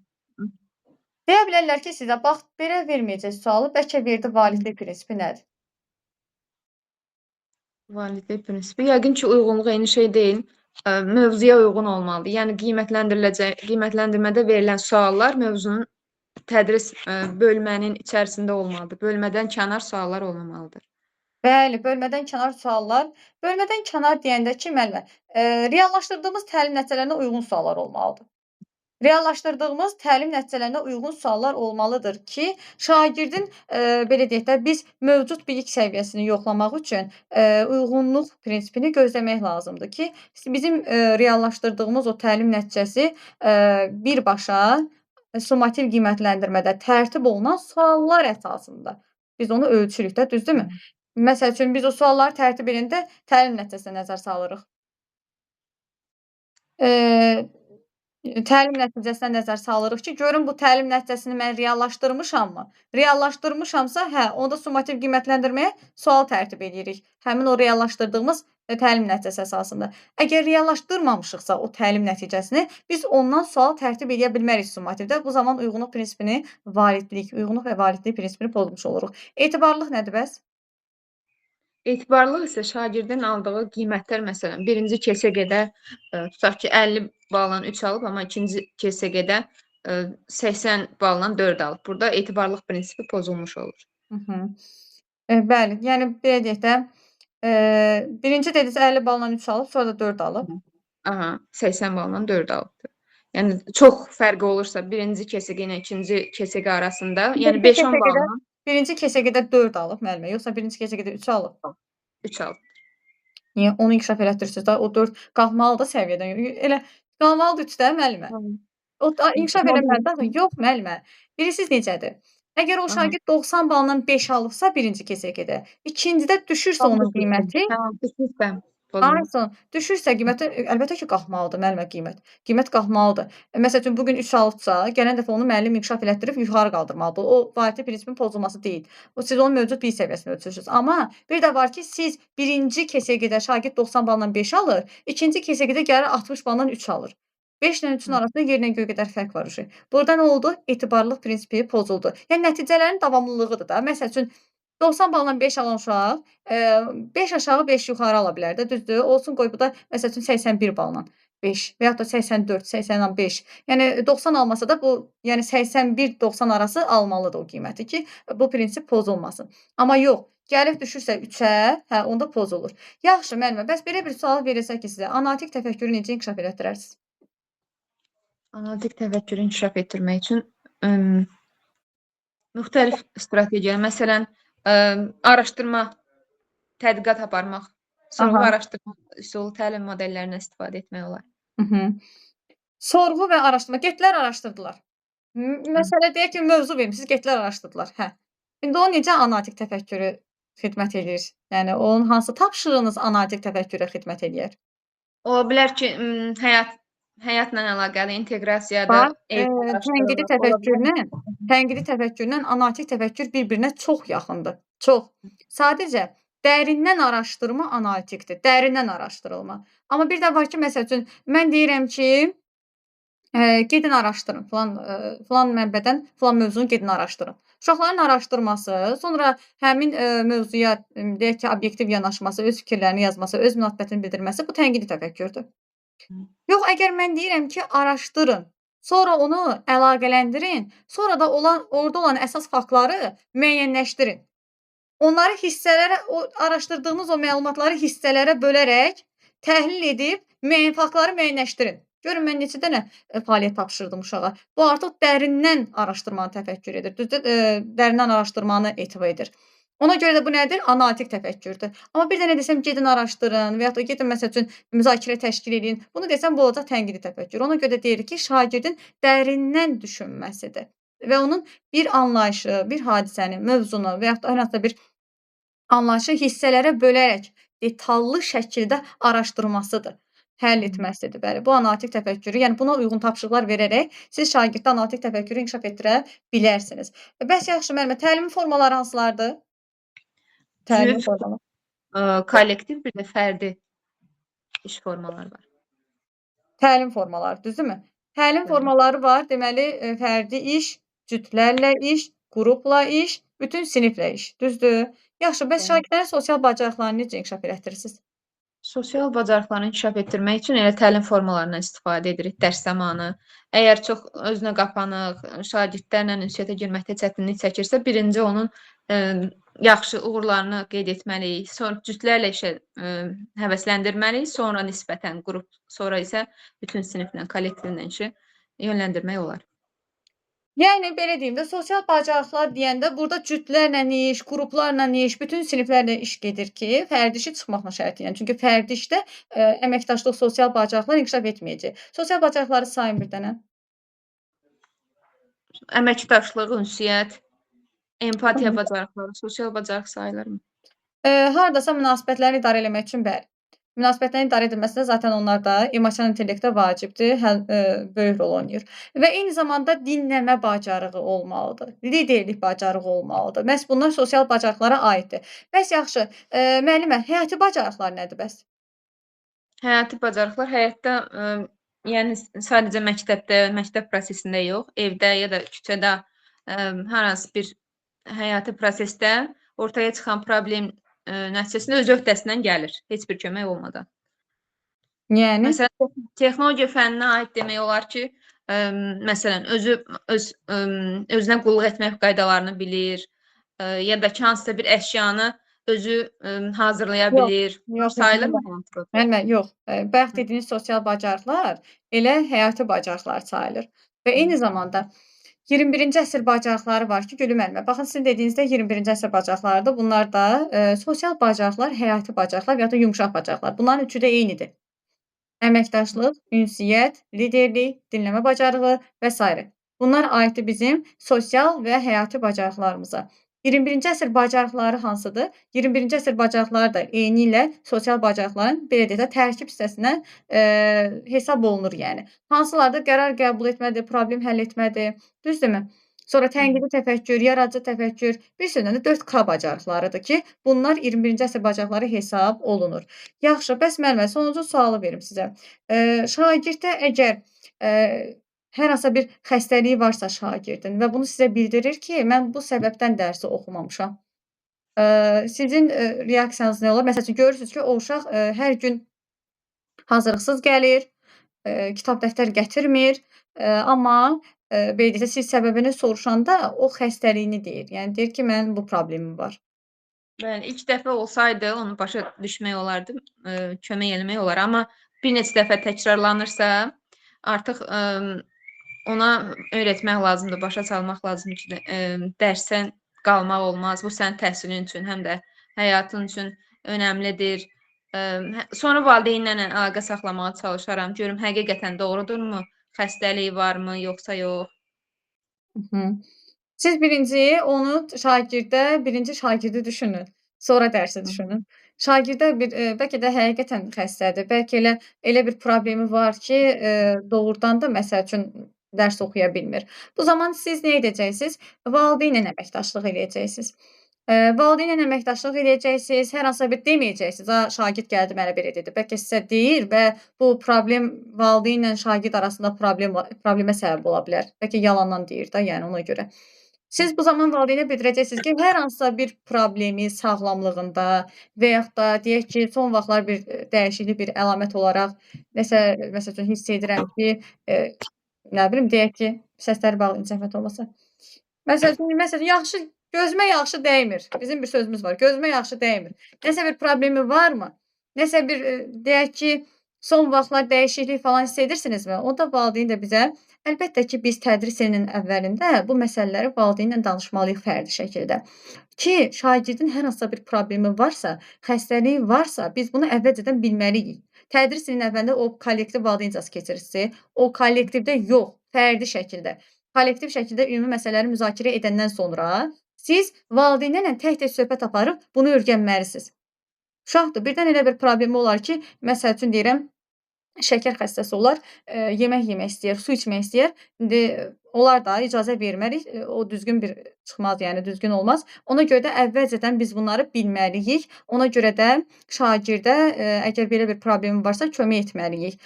Deyə bilərlər ki, sizə bax belə verməyəcək sualı, bəlkə verdi validlik prinsipi nədir?
Validlik prinsipi yəqin ki, uyğunluq eyni şey deyil. Mövzuya uyğun olmalıdır. Yəni qiymətləndirmədə verilən suallar mövzunun tədris bölmənin içərisində olmalıdır. Bölmədən kənar suallar olmamalıdır.
Bəli, bölmədən kənar suallar. Bölmədən kənar deyəndə ki, müəllimə, reallaşdırdığımız təlim nəticələrinə uyğun suallar olmalıdır. Reallaşdırdığımız təlim nəticələrinə uyğun suallar olmalıdır ki, şagirdin, belə deyək də, biz mövcud bilik səviyyəsini yoxlamaq üçün, uyğunluq prinsipini gözləmək lazımdır ki, bizim, reallaşdırdığımız o təlim nəticəsi, birbaşa summativ qiymətləndirmədə tərtib olunan suallar əsasında biz onu ölçürük də, düzdürmü? Məsəl üçün, biz o sualları tərtib edəndə təlim nəticəsinə nəzər salırıq. Təlim nəticəsinə nəzər salırıq ki, görüm bu təlim nəticəsini mən reallaşdırmışammı? Reallaşdırmışamsa, hə, onda summativ qiymətləndirməyə sual tərtib edirik. Həmin o reallaşdırdığımız təlim nəticəsi əsasında. Əgər reallaşdırmamışıqsa o təlim nəticəsini, biz ondan sual tərtib edə bilmərik summativdə. Bu zaman uyğunluq prinsipini, uyğunluq və validlik prinsipini pozmuş oluruq. Etibarlılıq nədir bəs?
Etibarlılıq isə şagirdin aldığı qiymətlər, məsələn, birinci KSG-də tutaq ki, 50 balla 3 alıb, amma ikinci KSG-də 80 balla 4 alıb. Burada etibarlılıq prinsipi pozulmuş olur.
Bəli, yəni belə deyək də, birinci dediniz 50 balla 3 alıb, sonra da 4 alıb.
Aha, 80 balla 4 alıbdır. Yəni çox fərqi olursa birinci KSG ilə ikinci KSG arasında, yəni 5-10 balla
Birinci KSG-də 4 alıb müəllimə, yoxsa birinci KSG-də 3 alıb?
3 alıb.
Niyə? Onu inkişaf elətdirirsiniz də, o 4 qalxmalıdır səviyyədən. Elə qalmalıdır 3 də müəllimə. O inkişaf eləməlidir. Yox müəllimə. Bilirsiniz necədir? Əgər o şagird 90 baldan 5 alıbsa birinci KSG-də, ikincidə düşürsə onun qiyməti, düşürsə qiyməti əlbəttə ki, qalxmalıdır müəllimə qiymət. Qiymət qalxmalıdır. Məsəl üçün, bugün 3 alıbsa, gələn dəfə onu müəllim inkişaf elətdirib yuxarı qaldırmalıdır. O validlik prinsipinin pozulması deyil. Siz onun mövcud bilik səviyyəsini ölçürsünüz. Amma bir də var ki, siz birinci KSG-də şagird 90 baldan 5 alır, ikinci KSG-də gəlir 60 baldan 3 alır. 5 ilə 3-ün arasında yerlə göy qədər fərq var. Burada nə oldu? Etibarlılıq prinsipi pozuldu. Yəni nəticələrin davamlılığıdır da. Məsəl üçün 90 balla 5 alan uşaq 5 aşağı 5 yuxarı ala bilər də, düzdür? Olsun qoy bu da məsəl üçün 81 balla 5 və ya da 84, 80-dan 5. Yəni 90 almasa da bu, yəni 81-90 arası almalıdır o qiyməti ki, bu prinsip pozulmasın. Amma yox, gəlib düşürsə 3-ə, hə, onda pozulur. Yaxşı müəllimə, bəs belə bir sual verilsə ki sizə, analitik təfəkkürü necə inkişaf elətdirərsiniz?
Analitik təfəkkürü inkişaf etdirmək üçün müxtəlif strategiyalar, məsələn, araşdırma, tədqiqat aparmaq, sorğu araşdırma üsulu təlim modellərindən istifadə etmək olar.
Sorğu və araşdırma. Getdilər, araşdırdılar. Məsələ deyək ki, mövzu vermisiniz, getdilər, araşdırdılar. Hə. İndi o necə analitik təfəkkürü xidmət edir? Yəni, onun hansı tapşırığınız analitik təfəkkürə xidmət edir?
Ola bilər ki, həyatla əlaqəli inteqrasiyada
tənqidi təfəkkürlə analitik təfəkkür bir-birinə çox yaxındır. Çox. Sadəcə dərindən araşdırma analitikdir. Dərindən araşdırılma. Amma bir də var ki, məsəl üçün mən deyirəm ki, gedin araşdırın. Filan mənbədən filan mövzunu gedin araşdırın. Uşaqların araşdırması, sonra həmin mövzuya deyək ki, obyektiv yanaşması, öz fikirlərini yazması, öz münasibətini bildirməsi bu tənqidi təfəkkürdür. Yox, əgər mən deyirəm ki, araşdırın, sonra onu əlaqələndirin, sonra da orada olan əsas faktları müəyyənləşdirin. Onları hissələrə, o araşdırdığınız o məlumatları hissələrə bölərək təhlil edib müəyyən faktları müəyyənləşdirin. Görün, mən neçə dənə fəaliyyət tapşırdım uşağa. Bu artıq dərindən araşdırmanı təfəkkür edir. Düzdür, dərindən araşdırmanı etiva edir. Ona görə də bu nədir? Analitik təfəkkürdür. Amma bir dənə desəm, gedin araşdırın və ya da gedin, məsəl üçün, müzakirə təşkil edin. Bunu desəm, bu olacaq tənqidi təfəkkür. Ona görə də deyirik ki, şagirdin dərindən düşünməsidir. Və onun bir anlayışı, bir hadisəni, mövzunu və ya da hər hansısa bir anlayışı hissələrə bölərək detallı şəkildə araşdırmasıdır. Həll etməsidir. Bəli, bu analitik təfəkkürü, yəni buna uyğun tapşırıqlar verərək siz şagirddə analitik təfəkkürü inkişaf etdirə bilərsiniz. Bəs yaxşı müəllimə, təlimin formaları hansılardır? Təlimin formaları.
Kollektiv, bir də fərdi iş formaları var.
Təlim formaları, düzdürmü? Təlim formaları var, deməli, fərdi iş, cütlərlə iş, qrupla iş, bütün siniflə iş, düzdür? Yaxşı, bəs şagirdlərin sosial bacarıqlarını necə inkişaf elətdirirsiniz?
Sosial bacarıqlarını inkişaf etdirmək üçün elə təlim formalarından istifadə edirik dərs zamanı. Əgər çox özünə qapanıq, şagirdlərlə ünsiyyətə girməkdə çətinlik çəkirsə, birinci onun yaxşı uğurlarını qeyd etməliyik. Sonra cütlərlə işə həvəsləndirməliyik. Sonra nisbətən qrup, sonra isə bütün siniflə, kollektivlə işi yönləndirmək olar.
Yəni belə deyim də, sosial bacarıqlar deyəndə burada cütlərlə iş, qruplarla iş, bütün siniflərlə iş gedir ki, fərdi işi çıxmaqla şərti ilə. Çünki fərdi işdə əməkdaşlıq, sosial bacarıqlar inkişaf etməyəcək. Sosial bacarıqları sayın bir dənə.
Əməkdaşlıq, ünsiyyət, empatiya bacarıqları, sosial bacarıq sayılırmı?
Hardasa münasibətləri idarə eləmək üçün bəli. Münasibətlərin idarə edilməsində zaten onlarda emosional intellektə vacibdir, böyük rol oynayır. Və eyni zamanda dinləmə bacarığı olmalıdır, liderlik bacarığı olmalıdır. Məhz bunlar sosial bacarıqlara aiddir. Bəs yaxşı, müəllimə, həyati bacarıqlar nədir bəs?
Həyati bacarıqlar həyatda, yəni sadəcə məktəbdə, məktəb prosesində yox, evdə ya da küçədə hər hansı bir həyati prosesdə ortaya çıxan problem nəticəsində öz öhdəsindən gəlir, heç bir kömək olmadan.
Yəni?
Məsələn, texnologiya fənninə aid demək olar ki, məsələn, özünə qulluq etmək qaydalarını bilir, ya da ki, hansısa bir əşyanı özü hazırlaya bilir. Sayılırmı həyat?
Müəllimə, yox. Bayaq dediyiniz sosial bacarıqlar elə həyati bacarıqlar sayılır. Və eyni zamanda 21-ci əsr bacarıqları var ki, Gülüm müəllimə. Baxın, sizin dediyinizdə 21-ci əsr bacarıqlarıdır. Bunlar da sosial bacarıqlar, həyati bacarıqlar və ya da yumşaq bacarıqlar. Bunların üçü də eynidir. Əməkdaşlıq, ünsiyyət, liderlik, dinləmə bacarığı və s. Bunlar aiddir bizim sosial və həyati bacarıqlarımıza. 21-ci əsr bacarıqları hansıdır? 21-ci əsr bacarıqları da eyni ilə sosial bacarıqların belə deyək də tərkib hissəsinə hesab olunur yəni. Hansılarda qərar qəbul etmədir, problem həll etmədir, düzdürmü? Sonra tənqidi təfəkkür, yaradıcı təfəkkür, bir sözlə də 4K bacarıqlarıdır ki, bunlar 21-ci əsr bacarıqları hesab olunur. Yaxşı, bəs müəllimə, sonuncu sualı verim sizə. Şagirddə əgər hər hansı bir xəstəliyi varsa şagirdin və bunu sizə bildirir ki, mən bu səbəbdən dərsi oxumamışam. Sizin reaksiyanız nə olur? Məsəl üçün, görürsünüz ki, o uşaq hər gün hazırlıqsız gəlir, kitab dəftər gətirmir, amma belə deyək də, siz səbəbini soruşanda o xəstəliyini deyir. Yəni, deyir ki, mənim bu problemim var.
Bəli, ilk dəfə olsaydı onu başa düşmək olardı, kömək eləmək olar. Amma bir neçə dəfə təkrarlanırsa, artıq ona öyrətmək lazımdır, başa salmaq lazımdır ki, dərsdən qalmaq olmaz. Bu sənin təhsilin üçün, həm də həyatın üçün önəmlidir. Sonra valideynlərlə əlaqə saxlamağa çalışaram. Görüm həqiqətən doğrudurmu? Xəstəliyi varmı, yoxsa yox?
Siz birinci şagirdi düşünün. Sonra dərsi düşünün. Şagirdə bəlkə də həqiqətən xəstədir. Bəlkə elə bir problemi var ki, doğrudan da məsəl üçün dərs oxuya bilmir. Bu zaman siz nə edəcəksiniz? Valideynlə əməkdaşlıq eləyəcəksiniz. Valideynlə əməkdaşlıq eləyəcəksiniz, hər hansısa bir deməyəcəksiniz. Şagird gəldi, mənə belə dedi. Bəlkə sizə deyir və bu problem valideynlə şagird arasında problemə səbəb ola bilər. Bəlkə yalandan deyir də, yəni ona görə. Siz bu zaman valideynə bildirəcəksiniz ki, hər hansısa bir problemi sağlamlığında və yaxud da deyək ki, son vaxtlar bir dəyişiklik, bir əlamət olaraq məsəl üçün hiss edirəm ki, nə bilim, deyək ki, səsləri bağlı zəhmət olmasa. Məsələn, gözümə yaxşı dəymir. Bizim bir sözümüz var. Gözümə yaxşı dəymir. Nəsə bir problemi varmı? Nəsə bir deyək ki, son vaxtlar dəyişiklik falan hiss edirsinizmi? Onda valideyn də bizə əlbəttə ki, biz tədris ilinin əvvəlində bu məsələləri valideynlə danışmalıyıq fərdi şəkildə. Ki, şagirdin hər hansısa bir problemi varsa, xəstəliyi varsa, biz bunu əvvəlcədən bilməliyik. Tədris ilinin əvvəlində o kollektiv valideyn icazə keçirirsiz. O kollektivdə yox, fərdi şəkildə. Kollektiv şəkildə ümumi məsələləri müzakirə edəndən sonra siz valideynlərlə tək-tək söhbət aparıb bunu öyrənməlisiniz. Uşaqdır, birdən elə bir problemi olar ki, məsəl üçün deyirəm, şəkər xəstəsi olar, yemək yemək istəyir, su içmək istəyir. İndi onlar da icazə vermərik, o düzgün bir çıxmaz, yəni düzgün olmaz. Ona görə də əvvəlcədən biz bunları bilməliyik. Ona görə də şagirdə əgər belə bir problemi varsa kömək etməliyik.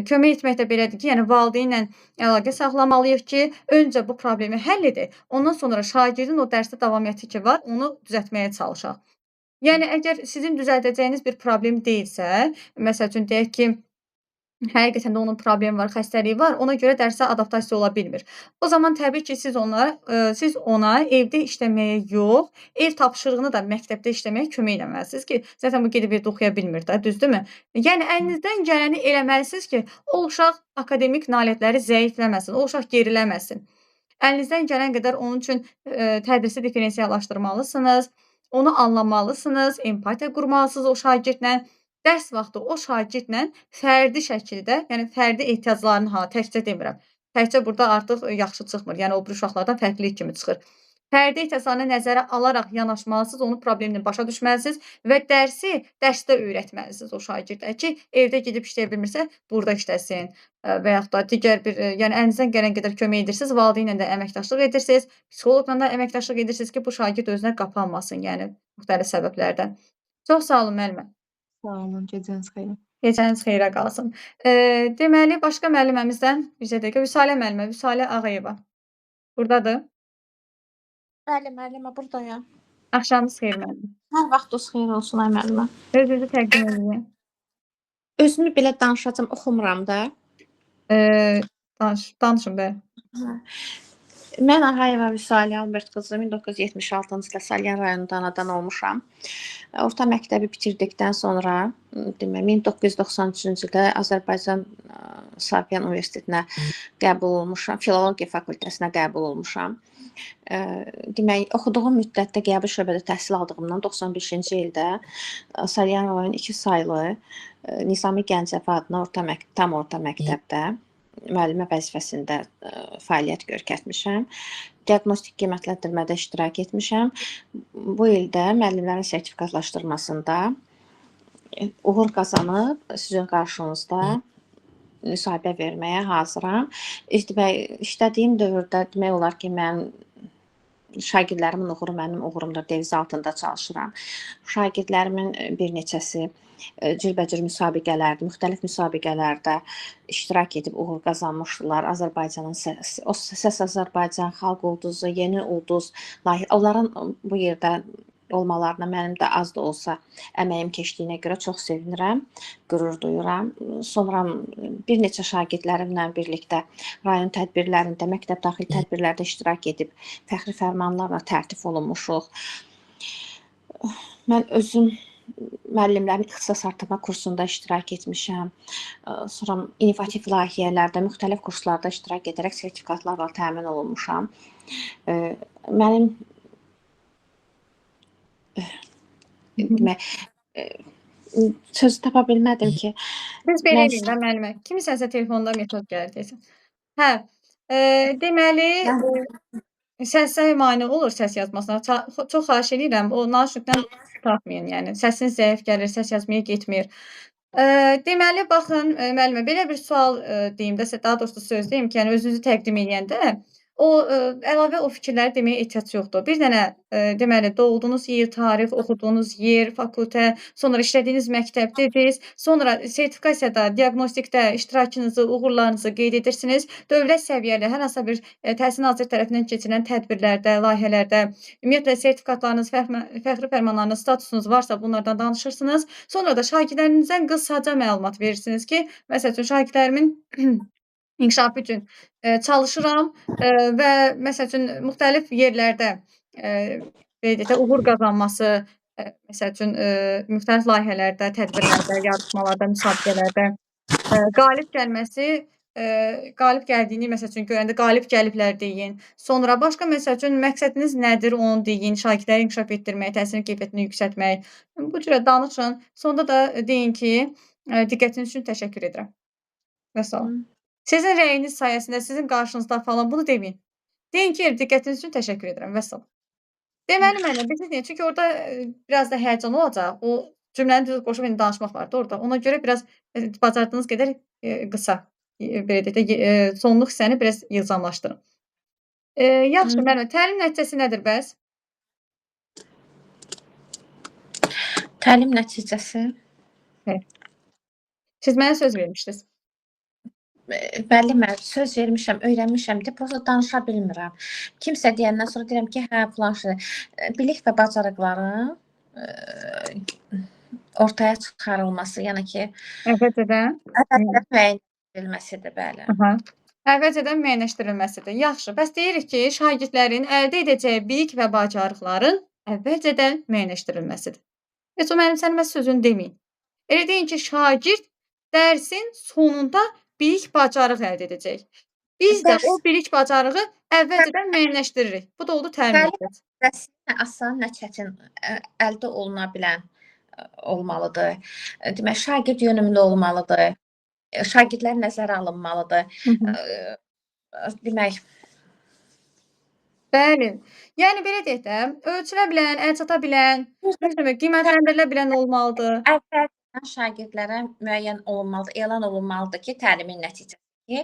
Kömək etmək də belədir ki, yəni valideynlə əlaqə saxlamalıyıq ki, öncə bu problemi həll edək. Ondan sonra şagirdin o dərsdə davamiyyəti ki var, onu düzəltməyə çalışaq. Yəni əgər sizin düzəldəcəyiniz bir problem deyilsə, məsəl üçün deyək ki, həqiqətən də onun problemi var, xəstəliyi var, ona görə dərsə adaptasiya ola bilmir. O zaman təbii ki, siz ona evdə işləməyə yox, ev tapşırığını da məktəbdə işləməyə kömək eləməlisiniz ki, zaten bu gedib evdə oxuya bilmir də, düzdürmü? Yəni əlinizdən gələni eləməlisiniz ki, o uşaq akademik nailiyyətləri zəifləməsin, o uşaq geriləməsin. Əlinizdən gələn qədər onun üçün tədrisi differensiallaşdırmalısınız, onu anlamalısınız, empatiya qurmalısınız o şagirdlə. Dərs vaxtı o şagirdlə fərdi şəkildə, yəni fərdi ehtiyaclarını təkcə demirəm. Təkcə burada artıq yaxşı çıxmır. Yəni o biri uşaqlardan fərqlilik kimi çıxır. Fərdi ehtiyaclarını nəzərə alaraq yanaşmalısınız, onun problemini başa düşməlisiniz və dərsi dərsdə öyrətməlisiniz o şagirdə ki, evdə gedib işləyə bilmirsə, burada işləsin və yaxud da digər bir, yəni əlinizdən gələn qədər kömək edirsiniz, valideynlə də əməkdaşlıq edirsiniz, psixoloqla da əməkdaşlıq edirsiniz ki, bu şagird özünə qapanmasın, yəni müxtəlif səbəblərdən. Çox sağ olun müəllimə.
Sağ olun, gecəniz xeyir.
Gecəniz xeyrə qalsın. Deməli, başqa müəlliməmizdən bizə deyək ki, Vüsalə müəllimə, Vüsalə Ağayeva. Buradadır.
Bəli, müəllimə, buradayam.
Axşamınız xeyir müəllimə.
Hər vaxtınız xeyir olsun, ay müəllimə.
Özünüzü təqdim edin.
Özümü belə danışacağam, oxumuram da.
Danışın bəli.
Mən Ağayeva Vüsalə Albert qızı 1976-cı ildə Salyan rayonunda anadan olmuşam. Orta məktəbi bitirdikdən sonra, 1993-cü ildə Azərbaycan Sapiyan Universitetinə qəbul olmuşam, filologiya fakültəsinə qəbul olmuşam. Demək, oxuduğum müddətdə qəbul şöbədə təhsil aldığımdan 95-ci ildə Salyan rayon 2 saylı Nizami Gəncəvi adına tam orta məktəbdə müəllimə vəzifəsində fəaliyyət göstərmişəm. Diaqnostik qiymətləndirmədə iştirak etmişəm. Bu ildə müəllimlərin sertifikatlaşdırmasında uğur qazanıb sizin qarşınızda müsahibə verməyə hazıram. İşlədiyim dövrdə demək olar ki, mən şagirdlərimin uğuru mənim uğurumdur devizi altında çalışıram. Şagirdlərimin bir neçəsi cürbəcür müsabiqələrdə, müxtəlif müsabiqələrdə iştirak edib uğur qazanmışdılar. Azərbaycanın Səs Azərbaycan, Xalq Ulduzu, Yeni Ulduz, onların bu yerdə olmalarına mənim də az da olsa əməyim keçdiyinə görə çox sevinirəm, qürur duyuram. Sonra bir neçə şagirdlərimlə birlikdə rayon tədbirlərində, məktəb daxili tədbirlərdə iştirak edib fəxri fərmanlarla tərtib olunmuşuq. Mən özüm müəllimlərin ixtisas artırma kursunda iştirak etmişəm. Sonra innovativ layihələrdə, müxtəlif kurslarda iştirak edərək sertifikatlarla təmin olunmuşam. Mənim söz tapa bilmədim ki.
Biz belə edin də müəllimə. Kimisənsə telefonda metod gəlir deyəsən. Hə, deməli, səsə mane olur səs yazmasına. Çox xahiş edirəm, o naşüddən tapmayın, yəni. Səsiniz zəif gəlir, səs yazmaya getmir. Deməli, baxın, müəllimə, belə bir sual deyim də, daha doğrusu söz deyim ki, yəni özünüzü təqdim edəndə, əlavə o fikirləri deməyə ehtiyac yoxdur. Bir dənə, deməli, doğulduğunuz yer, tarix, oxuduğunuz yer, fakültə, sonra işlədiyiniz məktəb dediniz, sonra sertifikasiyada, diaqnostikdə iştirakınızı, uğurlarınızı qeyd edirsiniz. Dövlət səviyyəli hər hansısa bir Təhsil Naziri tərəfindən keçirilən tədbirlərdə, layihələrdə, ümumiyyətlə sertifikatlarınız, fəxri fərmanlarınız, statusunuz varsa bunlardan danışırsınız. Sonra da şagirdlərinizdən qısaca məlumat verirsiniz ki, məsəl üçün şagirdlərimin inkişafı üçün çalışıram və məsəl üçün müxtəlif yerlərdə uğur qazanması, məsəl üçün müxtəlif layihələrdə, tədbirlərdə, yarışmalarda, müsabiqələrdə qalib gəlməsi, qalib gəldiyini məsəl üçün görəndə qalib gəliblər deyin. Sonra başqa məsəl üçün məqsədiniz nədir onu deyin, şagirdləri inkişaf etdirmək, təhsilin keyfiyyətini yüksəltmək. Bu cürə danışın. Sonda da deyin ki, diqqətiniz üçün təşəkkür edirəm. Və salam. Sizin rəyiniz sayəsində, sizin qarşınızda falan bunu deməyin. Deyin ki, diqqətiniz üçün təşəkkür edirəm və salam. Deməli müəllimə, bilirsiniz, çünki orada biraz da həyəcan olacaq. O cümləni düz qoşub indi danışmaq var da orada. Ona görə biraz bacardığınız qədər qısa, belə deyək də, sonluq hissəni biraz yığcamlaşdırın. Yaxşı müəllimə, təlim nəticəsi nədir bəs?
Təlim nəticəsi?
Siz mənə söz vermişdiniz.
Bəli, mən söz vermişəm, öyrənmişəm deyə prosta danışa bilmirəm. Kimsə deyəndən sonra deyirəm ki, hə, filan şey. Bilik və bacarıqlarım ortaya çıxarılması, yəni ki,
Əvvəlcədən
müəyyən edilməsidir, bəli.
Aha. Əvvəlcədən müəyyənləşdirilməsidir. Yaxşı. Bəs deyirik ki, şagirdlərin əldə edəcəyi bilik və bacarıqların əvvəlcədən müəyyənləşdirilməsidir. Heç o mənimsənmə sözünü deməyin. Elə deyin ki, şagird dərsin sonunda bilik, bacarıq əldə edəcək. Biz də o bilik, bacarığı əvvəlcədən müəyyənləşdiririk. Bu da oldu təlim hissəsi.
Dərs nə asan, nə çətin əldə oluna bilən olmalıdır. Demək, şagird yönümlü olmalıdır. Şagirdlər nəzərə alınmalıdır. Demək,
Bəli. Yəni belə deyək də, ölçülə bilən, əl çata bilən, qiymətləndirilə bilən olmalıdır.
əvvəlcədən şagirdlərə müəyyən olunmalıdır, elan olunmalıdır ki, təlimin nəticəsi ki,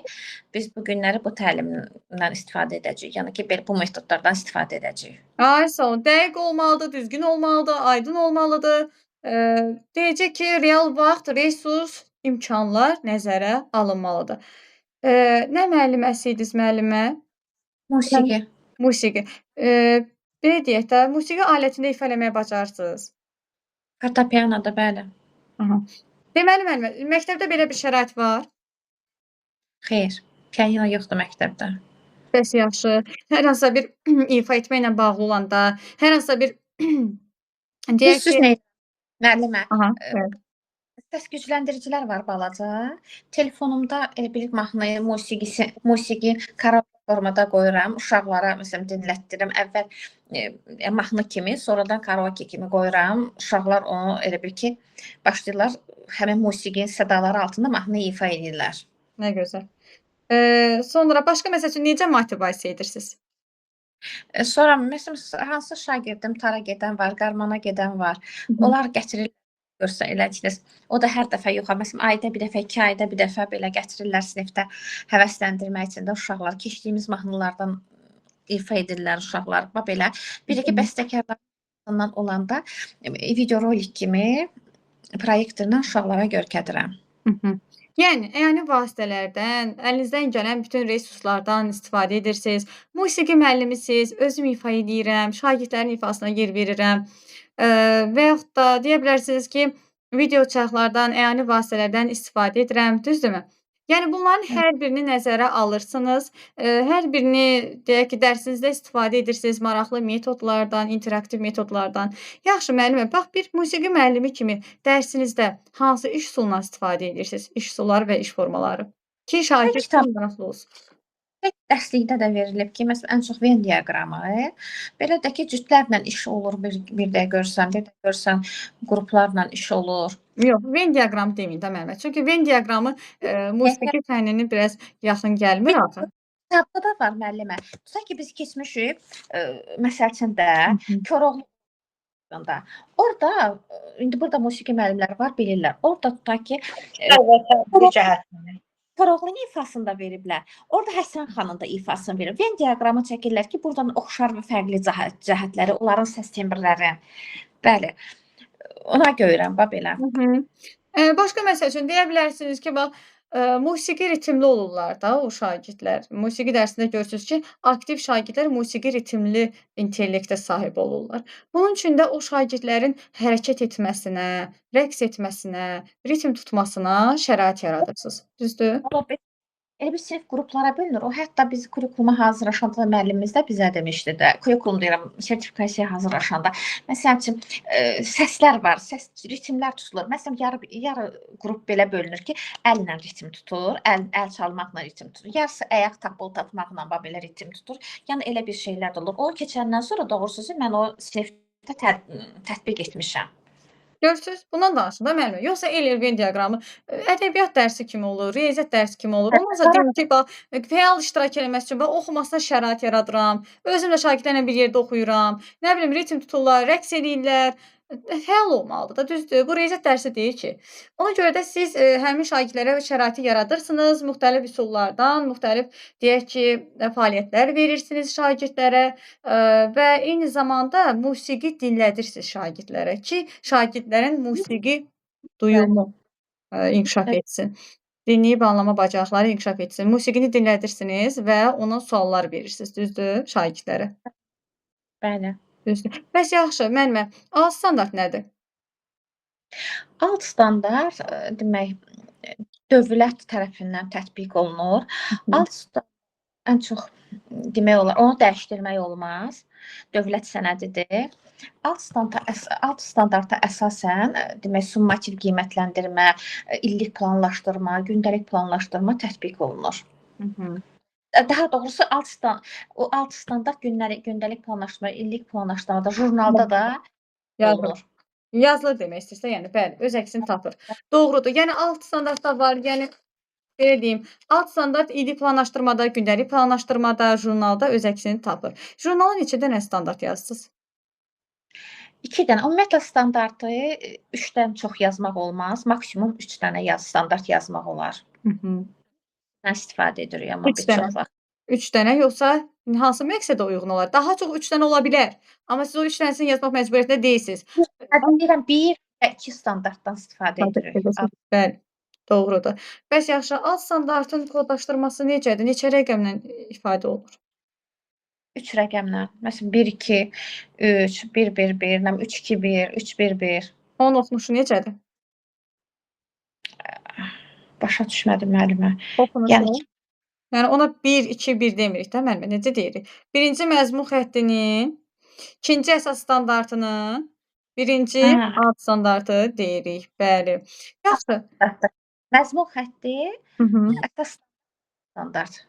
biz bu günləri bu təlimdən istifadə edəcəyik. Yəni ki, bu metodlardan istifadə edəcəyik.
Ay sağ ol. Dəqiq olmalıdır, düzgün olmalıdır, aydın olmalıdır. Deyəcək ki, real vaxt, resurs, imkanlar nəzərə alınmalıdır. Nə müəlliməsiydiniz müəllimə?
Musiqi.
Musiqi. Belə deyək də, musiqi alətində ifa eləməyi bacarırsınız.
Fortepianoda, bəli.
Deməli müəllimə, məktəbdə belə bir şərait var.
Xeyr, piano yoxdur məktəbdə.
Bəs yaxşı. Hər hansısa bir ifa etməklə bağlı olanda, hər hansısa bir deyək
Düz
ki,
nə müəllimə?
evet.
Səs gücləndiricilər var balaca. Telefonumda elə bir mahnı, musiqi karaoke formada qoyuram. Uşaqlara məsələn dinlətdirirəm. Əvvəl mahnı kimi, sonradan karaoke kimi qoyuram. Uşaqlar onu elə bir ki, başlayırlar həmin musiqi sədaları altında mahnı ifa edirlər.
Nə gözəl. Sonra başqa məsəl üçün necə motivasiya edirsiniz?
Sonra məsələn hansı şagirdim tara gedən var, qarmana gedən var. Onlar gətirirlər görsə eləcəksiniz. O da hər dəfə yox, məsələn ayda bir dəfə, 2 ayda bir dəfə belə gətirirlər sinifdə həvəsləndirmək üçün də uşaqlar keçdiyimiz mahnılardan ifa edirlər uşaqlar. Bax belə. Bir də ki bəstəkarlardan olanda videorolik kimi proyektorla uşaqlara görkədirəm.
Yəni, əyani vasitələrdən, əlinizdən gələn bütün resurslardan istifadə edirsiniz. Musiqi müəllimisiniz, özüm ifa edirəm, şagirdlərin ifasına yer verirəm. Və yaxud da deyə bilərsiniz ki, video çarxlardan, əyani vasitələrdən istifadə edirəm, düzdürmü? Yəni, bunların hər birini nəzərə alırsınız. Hər birini deyək ki, dərsinizdə istifadə edirsiniz, maraqlı metodlardan, interaktiv metodlardan. Yaxşı müəllimə, bax bir musiqi müəllimi kimi dərsinizdə hansı iş üsulundan istifadə edirsiniz? İş üsulları və iş formaları. Ki, şagird maraqlı olsun.
Dərslikdə də verilib ki, məsələn, ən çox Venn diaqramı. Belə də ki, cütlərlə iş olur, bir də görsən, qruplarla iş olur.
Yox, Venn diaqramı deməyin də müəllimə. Çünki Venn diaqramı musiqi fənninin biraz yaxın gəlmir axı.
Kitabda da var müəllimə. Tutaq ki, biz keçmişik, məsəl üçün də Koroğlu orada, indi burada musiqi müəllimləri var, bilirlər. Orada tutaq ki, Koroğlunun ifasını da veriblər. Orada Həsən xanın da ifasını verib. Venn diaqramı çəkirlər ki, buradan oxşar və fərqli cəhətləri, onların səs tembrləri. Bəli. Ona görürəm, bax belə.
Başqa məsəl üçün deyə bilərsiniz ki, bax, musiqi ritmli olurlar da o şagirdlər. Musiqi dərsində görürsünüz ki, aktiv şagirdlər musiqi ritmli intellektə sahib olurlar. Bunun üçün də o şagirdlərin hərəkət etməsinə, rəqs etməsinə, ritm tutmasına şərait yaradırsınız. Düzdür?
Elə bir sinif qruplara bölünür. O hətta biz kurikuluma hazırlaşanda müəllimimiz də bizə demişdi də. Kurikulum deyirəm, sertifikasiyaya hazırlaşanda. Məsəl üçün səslər var, səs ritmlər tutulur. Məsələn, yarı qrup belə bölünür ki, əllə ritm tutur, əl çalmaqla ritm tutur. Yarısı ayaq tapıltatmaqla belə ritm tutur. Yəni elə bir şeylər də olur. O keçəndən sonra doğrusu mən o sinifdə tətbiq etmişəm.
Görürsünüz, bundan danışın da müəllimə. Yoxsa eləyir Venn diaqramı ədəbiyyat dərsi kimi olur, riyaziyyat dərsi kimi olur. Olmazsa deyim ki, bax, fəal iştirak eləməsi üçün bax, oxumasına şərait yaradıram. Özüm də şagirdlərlə bir yerdə oxuyuram. Nə bilim, ritm tuturlar, rəqs edirlər. Fəal olmalıdır da, düzdür. Bu riyaziyyat dərsi deyil ki. Ona görə də siz həmin şagirdlərə şəraiti yaradırsınız, müxtəlif üsullardan, müxtəlif deyək ki, fəaliyyətlər verirsiniz şagirdlərə və eyni zamanda musiqi dinlədirsiniz şagirdlərə ki, şagirdlərin musiqi duyumu inkişaf etsin. Dinləyib anlama bacarıqları inkişaf etsin. Musiqini dinlədirsiniz və ona suallar verirsiniz, düzdür, şagirdlərə.
Bəli.
Düzdür. Bəs yaxşı, müəllimə, A standart nədir?
alt standart demək dövlət tərəfindən tətbiq olunur. Alt standart ən çox demək olar, onu dəyişdirmək olmaz. Dövlət sənədidir. Alt standarta əsasən demək summativ qiymətləndirmə, illik planlaşdırma, gündəlik planlaşdırma tətbiq olunur. Daha doğrusu alt standart gündəlik planlaşdırma, illik planlaşdırma da jurnalda da
Yazılır.
olunur.
Yazılır demək istəyirsə, yəni bəli, öz əksini tapır. Doğrudur. Yəni alt standartda var, yəni belə deyim, alt standart illik planlaşdırmada, gündəlik planlaşdırmada, jurnalda öz əksini tapır. Jurnala neçə dənə standart yazsınız?
2 dənə. Ümumiyyətlə standartı 3-dən çox yazmaq olmaz. Maksimum 3 dənə standart yazmaq olar. Mən istifadə edirik, amma
3
bir
dənə.
çox vaxt.
3 dənə yoxsa hansı məqsədə uyğun olar? Daha çox 3 dənə ola bilər. Amma siz o 3 dənəsini yazmaq məcburiyyətində deyilsiniz.
Deyirəm 1 və 2 standartdan istifadə edirik.
Bəli, doğrudur. Bəs yaxşı, alt standartın kodlaşdırması necədir? Neçə rəqəmlə ifadə olunur?
3 rəqəmlə. Məsələn 1 2 3 1 1 1, 3 2 1, 3 1 1.
Onun oxunuşu necədir?
Başa düşmədim müəllimə.
Oxunuşu. Yəni ona 1 2 1 demirik də müəllimə. Necə deyirik? Birinci məzmun xəttinin ikinci əsas standartının birinci alt standartı deyirik. Bəli. Yaxşı.
Məzmun xətti əsas standart.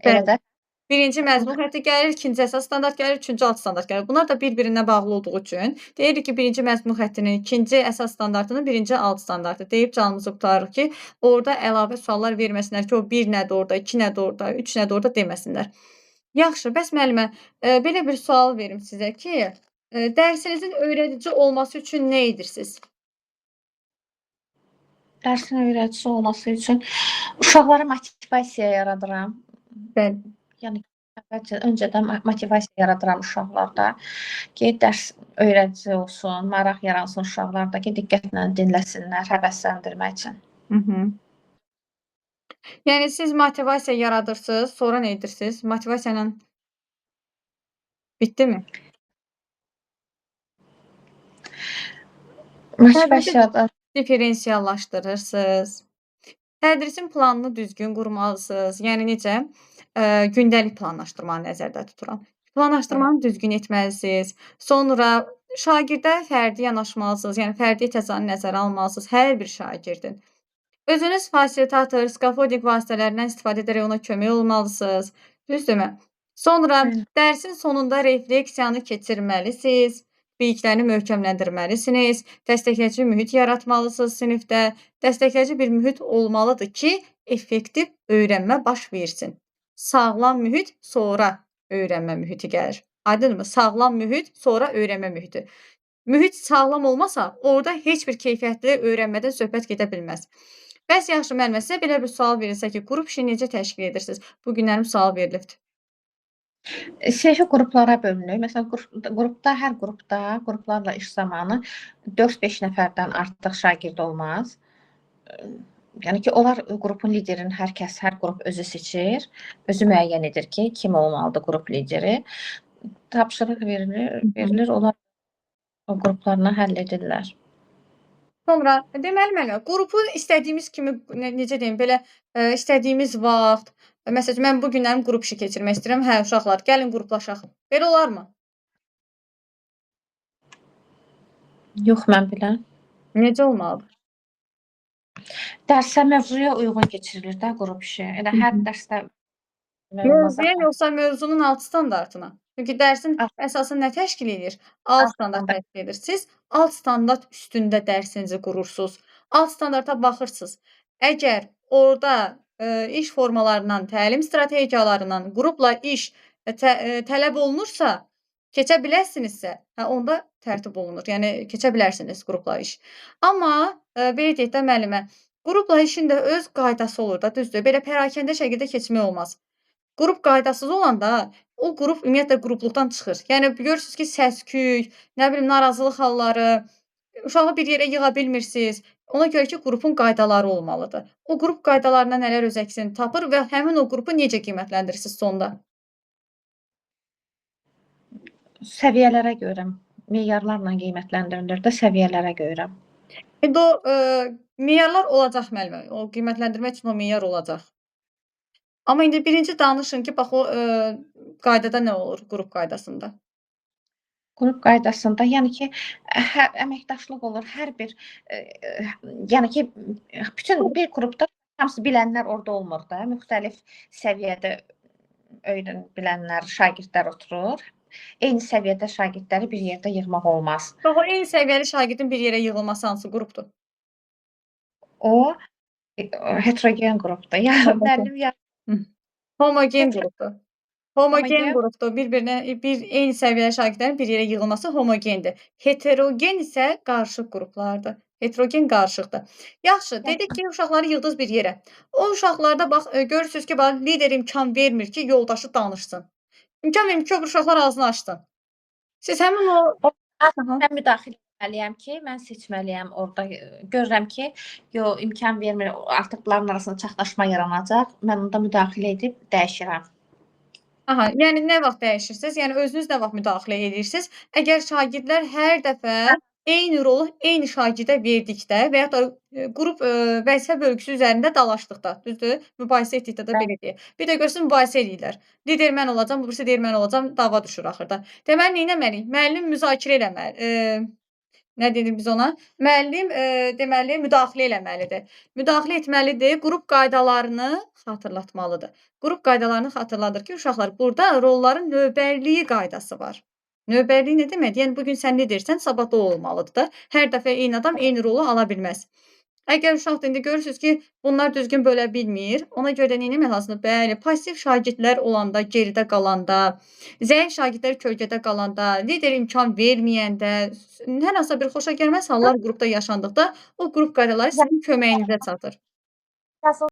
Elə də.
Birinci məzmun xətti gəlir, ikinci əsas standart gəlir, üçüncü alt standart gəlir. Bunlar da bir-birinə bağlı olduğu üçün deyirik ki, birinci məzmun xəttinin ikinci əsas standartının birinci alt standartı deyib canımızı qurtarırıq ki, orada əlavə suallar verməsinlər ki, o 1 nədir orada, 2 nədir orada, 3 nədir orada deməsinlər. Yaxşı, bəs müəllimə, belə bir sual verim sizə ki, dərsinizin öyrədici olması üçün nə edirsiniz?
Dərsin öyrədicisi olması üçün uşaqlara motivasiya yaradıram.
Bəli.
Yəni öncədən motivasiya yaradıram uşaqlarda ki, dərs öyrədici olsun, maraq yaransın uşaqlarda ki, diqqətlə dinləsinlər, həvəsləndirmək üçün.
Yəni siz motivasiya yaradırsınız, sonra nə edirsiniz? Motivasiya ilə bitdimi?
Motivasiyada
Diferensiallaşdırırsınız. Tədrisin planını düzgün qurmalısınız. Yəni necə? Gündəlik planlaşdırmanı nəzərdə tuturam. Planlaşdırmanı düzgün etməlisiniz. Sonra şagirdə fərdi yanaşmalısınız. Yəni fərdi ixtisasını nəzərə almalısınız. Hər bir şagirdin. Özünüz fasilitator, skaffolding vasitələrindən istifadə edərək ona kömək olmalısınız. Düzdürmü? Sonra dərsin sonunda refleksiyanı keçirməlisiniz. Biliklərini möhkəmləndirməlisiniz. Dəstəkləyici mühit yaratmalısınız sinifdə. Dəstəkləyici bir mühit olmalıdır ki, effektiv öyrənmə baş versin. Sağlam mühit sonra öyrənmə mühiti gəlir. Aydınmı? Sağlam mühit sonra öyrənmə mühiti. Mühit sağlam olmasa, orada heç bir keyfiyyətli öyrənmədən söhbət gedə bilməz. Bəs yaxşı müəllimə, sizə belə bir sual verilsə ki, qrup işini necə təşkil edirsiniz? Bu günlərim sual verilibdir.
Siyasi qruplara bölünür. Məsələn, hər qruplarla iş zamanı 4-5 nəfərdən artıq şagird olmaz. Yəni ki, onlar qrupun liderini hər qrup özü seçir, özü müəyyən edir ki, kim olmalıdır qrup lideri. Tapşırıq verilir, onlar o qruplarla həll edirlər.
Sonra, deməli müəllimə, qrupu istədiyimiz kimi, necə deyim, belə istədiyimiz vaxt, məsələn, mən bu günlərim qrup işi keçirmək istəyirəm, hə, uşaqlar, gəlin qruplaşaq. Belə olarmı?
Yox, mən bilən.
Necə olmalıdır?
Dərsə mövzuya uyğun keçirilir də qrup işi. Elə hər dərsdə
mövzuya yoxsa mövzunun alt standartına? Çünki dərsin əsasını nə təşkil edir? Alt standart təşkil edir. Siz alt standart üstündə dərsinizi qurursunuz. Alt standarta baxırsınız. Əgər orada iş formalarından, təlim strategiyalarından qrupla iş tələb olunursa, keçə bilərsinizsə, onda tərtib olunur. Yəni keçə bilərsiniz qrupla iş. Amma belə deyək də müəllimə, qrupla işin də öz qaydası olur da, düzdür? Belə pərakəndə şəkildə keçmək olmaz. Qrup qaydasız olanda o qrup ümumiyyətlə qrupluqdan çıxır. Yəni görürsüz ki, səs-küy, nə bilim narazılıq halları, uşağı bir yerə yığa bilmirsiniz. Ona görə ki, qrupun qaydaları olmalıdır. O qrup qaydalarına nələr öz əksini tapır və həmin o qrupu necə qiymətləndirirsiniz sonda?
Səviyyələrə görə meyarlarla qiymətləndirilir də səviyyələrə görə.
İndi o meyarlar olacaq müəllimə. O qiymətləndirmək üçün o meyar olacaq. Amma indi birinci danışın ki, bax o qaydada nə olur qrup qaydasında?
Qrup qaydasında, yəni ki, əməkdaşlıq olur. Hər bir yəni ki, bütün bir qrupda hamısı bilənlər orada olmur da. Müxtəlif səviyyədə bilənlər, şagirdlər oturur. Eyni səviyyədə şagirdləri bir yerdə yığmaq olmaz.
Bax o eyni səviyyəli şagirdin bir yerə yığılması hansı qrupdur?
O heterogen qrupdur. Yəni müəllim
Homogen qrupdur. Homogen
Homogen.
qrupdur. Bir eyni səviyyəli şagirdlərin bir yerə yığılması homogendir. Heterogen isə qarışıq qruplardır. Heterogen qarışıqdır. Yaxşı, dedik ki, uşaqları yığdınız bir yerə. O uşaqlarda bax görürsüz ki, bax lider imkan vermir ki, yoldaşı danışsın. İmkan vermir ki, o uşaqlar ağzını açsın. Siz həmin o
Mən müdaxilə etməliyəm ki, mən seçməliyəm orada. Görürəm ki, imkan vermir, artıq bunların arasında çaxnaşma yaranacaq. Mən onda müdaxilə edib dəyişirəm.
Aha, yəni nə vaxt dəyişirsiniz? Yəni özünüz nə vaxt müdaxilə edirsiniz? Əgər şagirdlər hər dəfə eyni rolu eyni şagirdə verdikdə və ya da qrup vəzifə bölgüsü üzərində dalaşdıqda, düzdür? Mübahisə etdikdə də belə deyək. Bir də görürsüz mübahisə edirlər. Lider mən olacam, bu birisi deyir mən olacam, dava düşür axırda. Deməli nə etməliyik? Müəllim müzakirə eləməli. Nə dedik biz ona? Müəllim deməli müdaxilə eləməlidir. Müdaxilə etməlidir, qrup qaydalarını xatırlatmalıdır. Qrup qaydalarını xatırladır ki, uşaqlar burada rolların növbəliliyi qaydası var. Növbəliliyi nə deməkdir? Yəni bu gün sən lidersən, sabah da o olmalıdır da. Hər dəfə eyni adam eyni rolu ala bilməz. Əgər uşaq indi görürsüz ki, bunlar düzgün bölə bilmir, ona görə də nə etmək lazımdır? Bəli, pasiv şagirdlər olanda, geridə qalanda, zəif şagirdlər kölgədə qalanda, lider imkan verməyəndə, hər hansısa bir xoşagəlməz hallar qrupda yaşandıqda o qrup qaydaları sizin köməyinizə çatır.